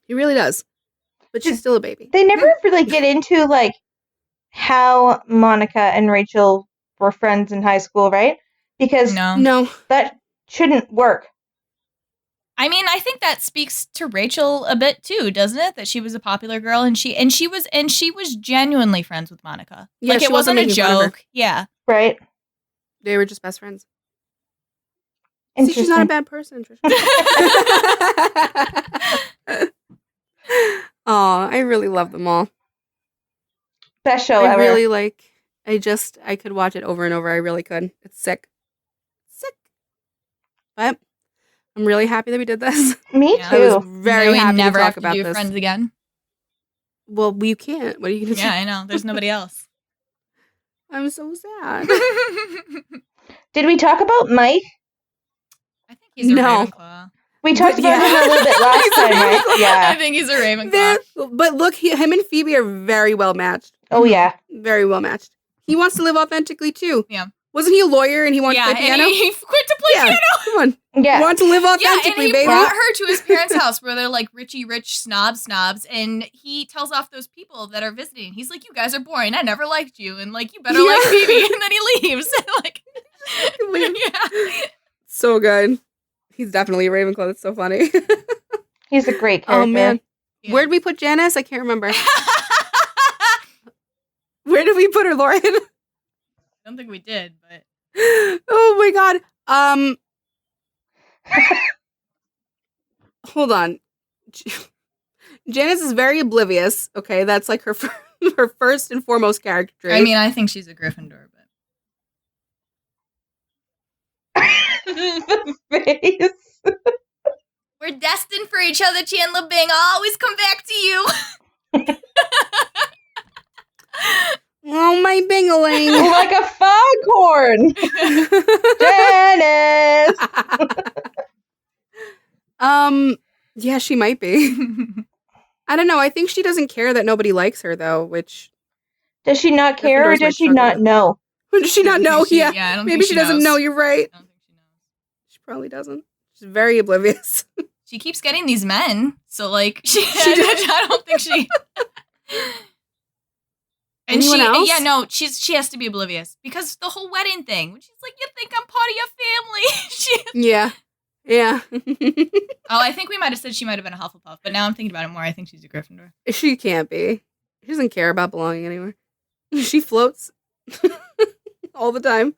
She really does. But she's still a baby. They never really get into like how Monica and Rachel were friends in high school, right? Because No. that shouldn't work. I mean, I think that speaks to Rachel a bit too, doesn't it? That she was a popular girl and she was genuinely friends with Monica. Yeah, Like she it wasn't a wasn't making fun of her. joke. Yeah. Right? They were just best friends. See, she's not a bad person, Tricia. Aw, I really love them all. Best show I ever. really I could watch it over and over. I really could. It's sick. Sick. But I'm really happy that we did this. Me Yeah, I was too. very we happy never to have talk to about do this. Friends again. Well, you can't. What are you going to Yeah, I know. There's nobody else. do? I'm so sad. I Did we talk about Mike? think he's a No. Ravenclaw. We talked about him a little bit last time, right? I Yeah. think he's a Ravenclaw. But look, him and Phoebe are very well matched. Oh yeah. Very well matched. He wants to live authentically, too. Yeah. Wasn't he a lawyer and he wanted Yeah, to play and piano? he quit to play Yeah, piano. come on. Yeah. He wants to live Yeah, and authentically, he baby. brought her to his parents' house where they're like Richie rich snobs, and he tells off those people that are visiting. He's like, "You guys are boring. I never liked you, and like you better like Yeah. Phoebe." And then he leaves. And, like, Leave. yeah. So good. He's definitely a Ravenclaw. That's so funny. He's a great character. Oh, man. Yeah. Where'd we put Janice? I can't remember. Where did we put her, Lauren? I don't think we did, but Oh my god. Hold on. Janice is very oblivious. Okay, that's like her her first and foremost character trait. I mean, I think she's a Gryffindor. But The face. we're destined for each other, Chandler Bing. I'll always come back to you. oh my bingaling. Like a foghorn. Janice. Yeah, she might be. I don't know. I think she doesn't care that nobody likes her though, which Does she not care or Gryffindors might does she struggle not with. know? Does she not know? I Yeah. don't Maybe think she doesn't knows. know. You're right. I don't think she knows. She probably doesn't. She's very oblivious. She keeps getting these men, so like does. I don't think she. And Anyone else? Yeah, no, she has to be oblivious because the whole wedding thing. When she's like, "You think I'm part of your family?" Yeah. Yeah. Oh, I think we might have said she might have been a Hufflepuff, but now I'm thinking about it more. I think she's a Gryffindor. She can't be. She doesn't care about belonging anywhere. She floats all the time.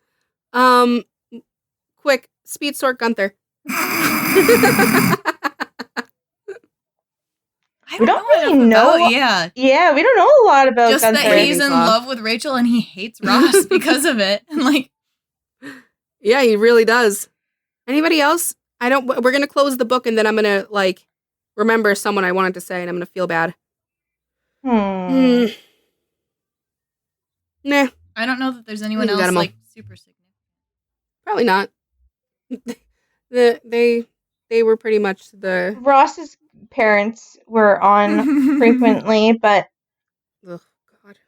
Quick, speed sort Gunther. I We don't really know. Yeah. Yeah, we don't know a lot about Just Gunther. that he's in love with Rachel and he hates Ross because of it. And like, Yeah, he really does. Anybody else? We're gonna close the book and then I'm gonna like remember someone I wanted to say and I'm gonna feel bad. Nah. I don't know that there's anyone You got else 'em all. like super significant. Probably not. They were pretty much the Ross's parents were on frequently, but ugh, God.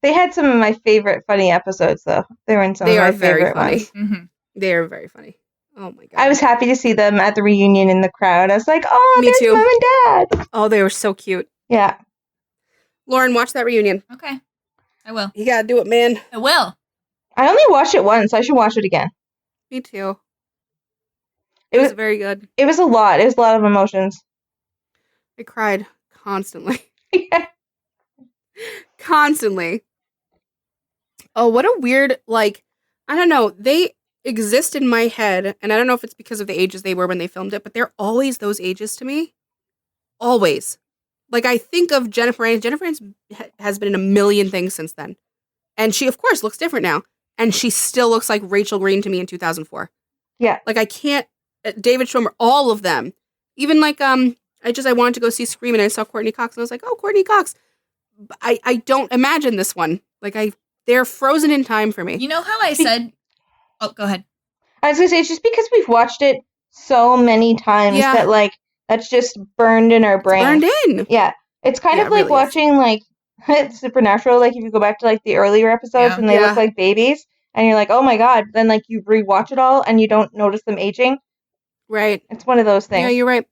they had some of my favorite funny episodes, though. They were in some They of my are very favorite funny. ones. Mm-hmm. They are very funny. Oh my God. I was happy to see them at the reunion in the crowd. I was like, oh, Me there's too. Mom and Dad. Oh, they were so cute. Yeah. Lauren, watch that reunion. Okay. I will. You gotta do it, man. I will. I only watched it once. I should watch it again. Me too. It It was was very good. it was a lot. It was a lot of emotions. I cried constantly. Yeah. Constantly. Oh, what a weird, like, I don't know. They exist in my head, and I don't know if it's because of the ages they were when they filmed it, but they're always those ages to me. Always. Like, I think of Jennifer Aniston. Jennifer Aniston has been in a million things since then. And she, of course, looks different now. And she still looks like Rachel Green to me in 2004. Yeah. Like, I can't, David Schwimmer, all of them. Even like, I wanted to go see Scream and I saw Courtney Cox and I was like, oh, Courtney Cox. I don't imagine this one. Like, they're frozen in time for me. You know how I said, oh, go ahead. I was going to say, it's just because we've watched it so many times Yeah. that, like, that's just burned in our brain. Burned in. Yeah. It's kind Yeah, of it like really is. watching, like, Supernatural, like, if you go back to, like, the earlier episodes Yeah. when they Yeah. look like babies, and you're like, oh my god, then, like, you rewatch it all, and you don't notice them aging. Right. It's one of those things. Yeah, you're right.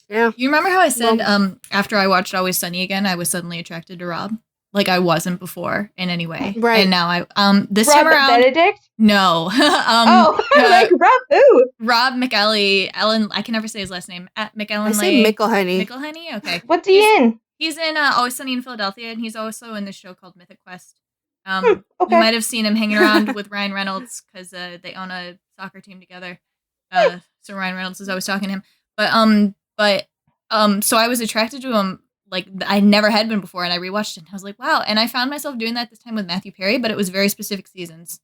Yeah. You remember how I said Well- after I watched Always Sunny again, I was suddenly attracted to Rob? Like I wasn't before in any way. Right. And now this Rob time around Benedict? no. I'm like, Rob who? Rob McElhenney, I can never say his last name. McElhenney. I say McElhenney. McElhenney? Okay. What's he in? He's in Always Sunny in Philadelphia, and he's also in this show called Mythic Quest. Okay. You might have seen him hanging around with Ryan Reynolds because they own a soccer team together. So Ryan Reynolds is always talking to him. So I was attracted to him like I never had been before, and I rewatched it, and I was like, wow. And I found myself doing that this time with Matthew Perry, but it was very specific seasons.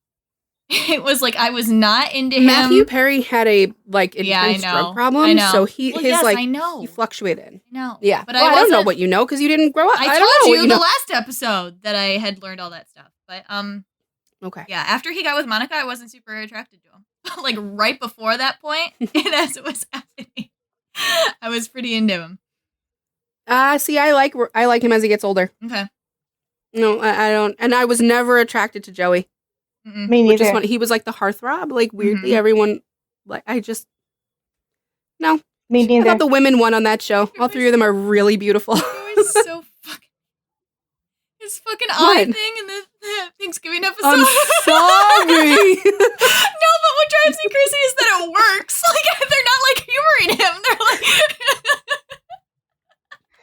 It was like I was not into him. Matthew Perry had a like intense I know. drug problem, I know. so I know. he fluctuated. I know. Yeah, But well, I don't know wasn't- what you know because you didn't grow up. I don't told know you what the know. last episode that I had learned all that stuff. But Okay. yeah, after he got with Monica, I wasn't super attracted to him. Like right before that point, and as it was happening, I was pretty into him. See, I like him as he gets older. Okay. No, I don't, and I was never attracted to Joey. Mm-mm. Me Which is neither. funny. He was like the heartthrob. Like weirdly, Mhm. everyone like I just no. Me I neither. thought the women won on that show. All three of them are really beautiful. It was so fucking. His fucking eye What? thing in the Thanksgiving episode. I'm sorry. No, but what drives me crazy is that it works. Like they're not like humoring him. They're like.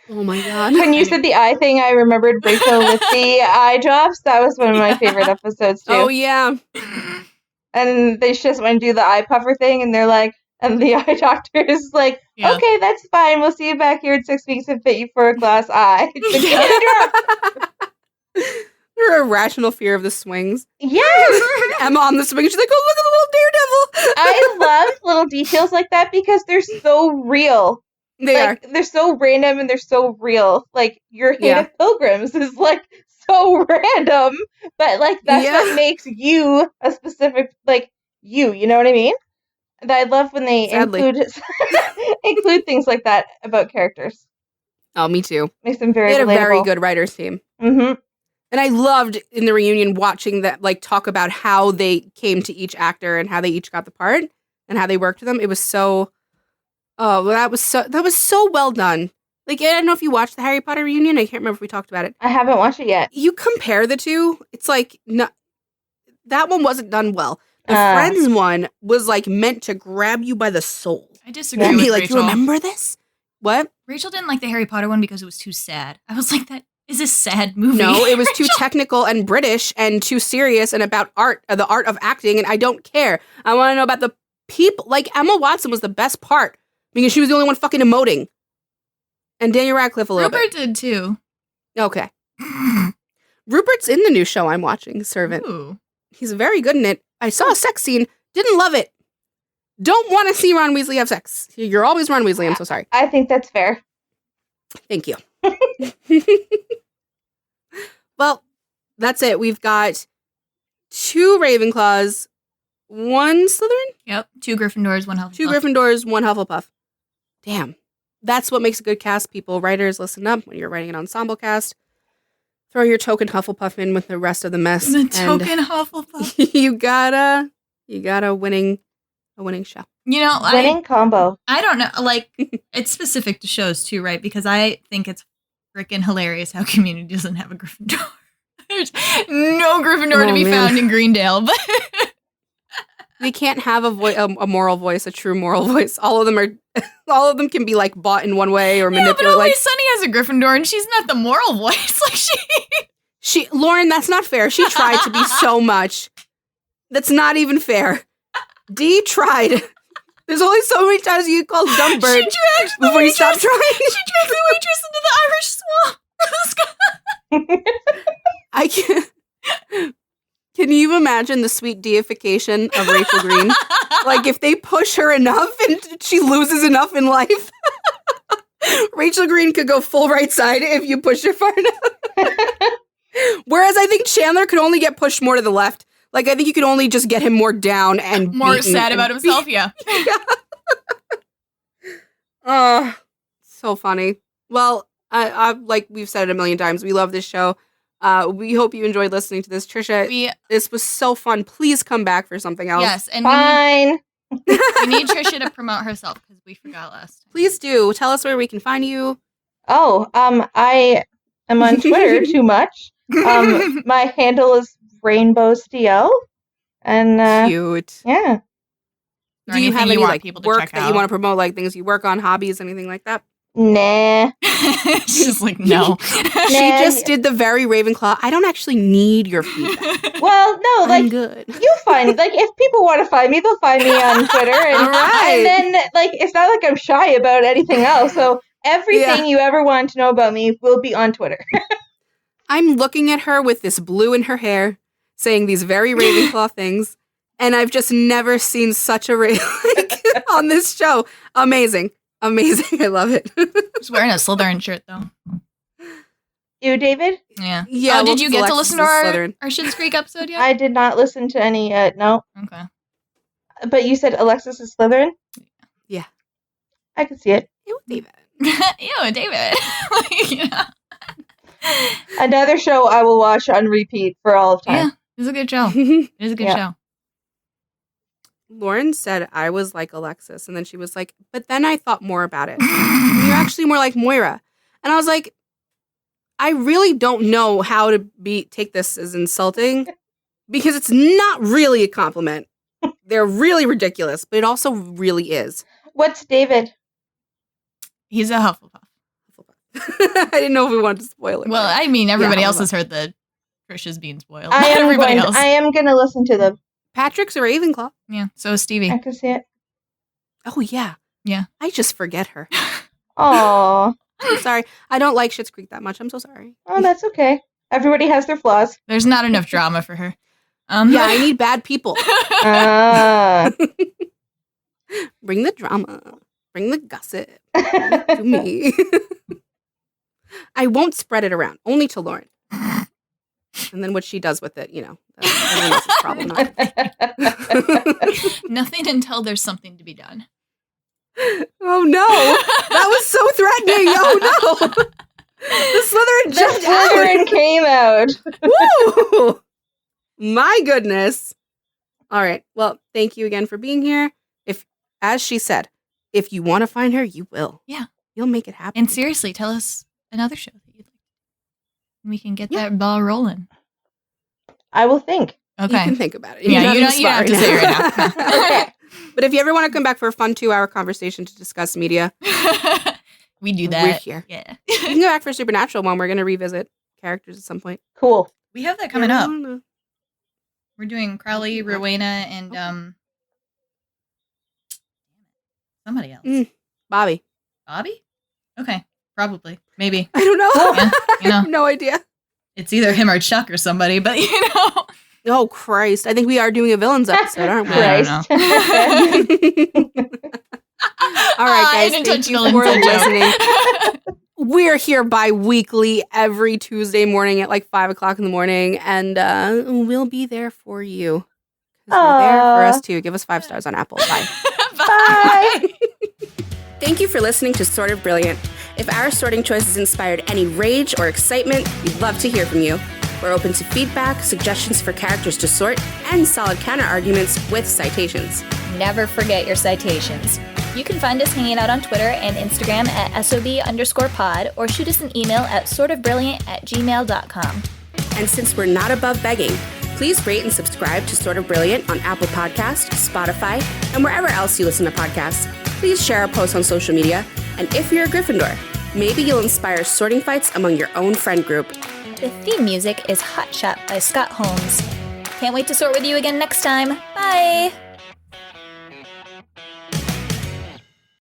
Oh my god. When you said the eye thing, I remembered Rachel with the eye drops. That was one of my favorite episodes too. Oh yeah. And they just want to do the eye puffer thing, and they're like, and the eye doctor is like, Yeah. okay, that's fine. We'll see you back here in 6 weeks and fit you for a glass eye. Her irrational fear of the swings. Yes! Emma on the swing. She's like, oh, look at the little daredevil. I love little details like that because they're so real. They are. They're so random and they're so real. Like, your hate Yeah. of pilgrims is, like, so random, but, like, that's Yeah. what makes you a specific, like, you know what I mean? And I love when they Sadly. include things like that about characters. Oh, me too. Makes them very They had a very relatable. good writers team. Mm-hmm. And I loved in the reunion watching that, like, talk about how they came to each actor and how they each got the part and how they worked with them. It was so, that was so well done. Like, I don't know if you watched the Harry Potter reunion. I can't remember if we talked about it. I haven't watched it yet. You compare the two, it's like, no, that one wasn't done well. The Friends one was, like, meant to grab you by the soul. I disagree And with be like, Rachel. you remember this? What? Rachel didn't like the Harry Potter one because it was too sad. I was like, that is a sad movie. No, it was too technical and British and too serious and about art, the art of acting, and I don't care. I want to know about the people. Like, Emma Watson was the best part because she was the only one fucking emoting. And Daniel Radcliffe a little Rupert did too. bit. Okay. Rupert's in the new show I'm watching, Servant. Ooh. He's very good in it. I saw a sex scene, didn't love it. Don't want to see Ron Weasley have sex. You're always Ron Weasley, I'm so sorry. I think that's fair. Thank you. Well, that's it. We've got 2 Ravenclaws, 1 Slytherin, Yep. 2 Gryffindors, 1 Hufflepuff. 2 Gryffindors, 1 Hufflepuff. Damn. That's what makes a good cast, people. Writers, listen up when you're writing an ensemble cast. Throw your token Hufflepuff in with the rest of the mess. The and token Hufflepuff. you got a winning show. You know, Winning combo. I don't know. Like, it's specific to shows too, right? Because I think it's freaking hilarious how Community doesn't have a Gryffindor. There's no Gryffindor to be found in Greendale, but They can't have a moral voice, a true moral voice. All of them can be like bought in one way or yeah, manipulated. but only Like Sunny has a Gryffindor, and she's not the moral voice. Like Lauren, that's not fair. She tried to be so much. That's not even fair. Dee tried. There's only so many times you call dumb bird She dragged the before you waitress. stop trying. She dragged the waitress into the Irish swamp. I can't. Can you imagine the sweet deification of Rachel Green? Like, if they push her enough and she loses enough in life, Rachel Green could go full right side if you push her far enough. Whereas I think Chandler could only get pushed more to the left. Like, I think you could only just get him more down and More beaten sad and about himself, yeah. So funny. Well, I like we've said it a million times, we love this show. We hope you enjoyed listening to this. Trisha, this was so fun. Please come back for something else. Yes, and Fine. we need Tricia to promote herself because we forgot last time. Please do. Tell us where we can find you. Oh, I am on Twitter too much. My handle is RainbowSTL. And Cute. yeah. Do you have any want like people to work check that out? you want to promote, like things you work on, hobbies, anything like that? Nah. She's like, no. She Nah. just did the very Ravenclaw. I don't actually need your feedback. Well, no, I'm like good. you'll find like if people want to find me, they'll find me on Twitter, and, All right. and then like it's not like I'm shy about anything else. So everything you ever want to know about me will be on Twitter. I'm looking at her with this blue in her hair, saying these very Ravenclaw things, and I've just never seen such a on this show. Amazing. Amazing. I love it. She's wearing a Slytherin shirt, though. You, David? Yeah. Yeah. Oh, did you get to Alexis listen to is our Slytherin. Schitt's Creek episode yet? I did not listen to any. No. Okay. But you said Alexis is Slytherin? Yeah. I can see it. Ew, David. Ew, David. Like, yeah. Another show I will watch on repeat for all of Yeah, time. it's a good show. It is a good Yeah. show. Lauren said I was like Alexis, and then she was like, but then I thought more about it. You're actually more like Moira. And I was like, I really don't know how to take this as insulting because it's not really a compliment. They're really ridiculous, but it also really is. What's David? He's a Hufflepuff. I didn't know if we wanted to spoil it. Well, I mean, everybody Yeah, else Hufflepuff. has heard the Tricia's being spoiled. I Not everybody am else. going to listen to them. Patrick's a Ravenclaw. Yeah, so is Stevie. I can see it. Oh, yeah. Yeah. I just forget her. Aw. I'm sorry. I don't like Schitt's Creek that much. I'm so sorry. Oh, that's okay. Everybody has their flaws. There's not enough drama for her. Yeah, I need bad people. Ah. Bring the drama. Bring the gossip. Bring it to me. I won't spread it around, only to Lauren. And then what she does with it, that's everyone else's problem. Not. Nothing until there's something to be done. Oh no! That was so threatening! Oh no! The Slytherin The jumped Slytherin came out. out! Woo! My goodness. All right. Well, thank you again for being here. As she said, if you want to find her, you will. Yeah. You'll make it happen. And seriously, tell us another show that you'd like. And we can get that ball rolling. I will think. Okay. You can think about it. Yeah, you You're not don't have to say it right now. Okay. But if you ever want to come back for a fun 2-hour conversation to discuss media, We do that. we're here. Yeah. You can go back for Supernatural one. We're going to revisit characters at some point. Cool. We have that coming up. Yeah. We're doing Crowley, Rowena, and somebody else. Bobby. Bobby? Okay. Probably. Maybe. I don't know. Yeah, you I know. have no idea. It's either him or Chuck or somebody, but you know. Oh, Christ. I think we are doing a villains episode, aren't we? I don't Christ. All right, guys. Thank Unintentional you for inside joke. listening. We're here bi-weekly every Tuesday morning at like 5 o'clock in the morning, and we'll be there for you. 'Cause you're there for us too. Give us 5 stars on Apple. Bye. Bye. Thank you for listening to Sort of Brilliant. If our sorting choices inspired any rage or excitement, we'd love to hear from you. We're open to feedback, suggestions for characters to sort, and solid counter-arguments with citations. Never forget your citations. You can find us hanging out on Twitter and Instagram at SOB_pod or shoot us an email at sortofbrilliant@gmail.com. And since we're not above begging, please rate and subscribe to Sort of Brilliant on Apple Podcasts, Spotify, and wherever else you listen to podcasts. Please share our posts on social media. And if you're a Gryffindor, maybe you'll inspire sorting fights among your own friend group. The theme music is Hot Shot by Scott Holmes. Can't wait to sort with you again next time. Bye!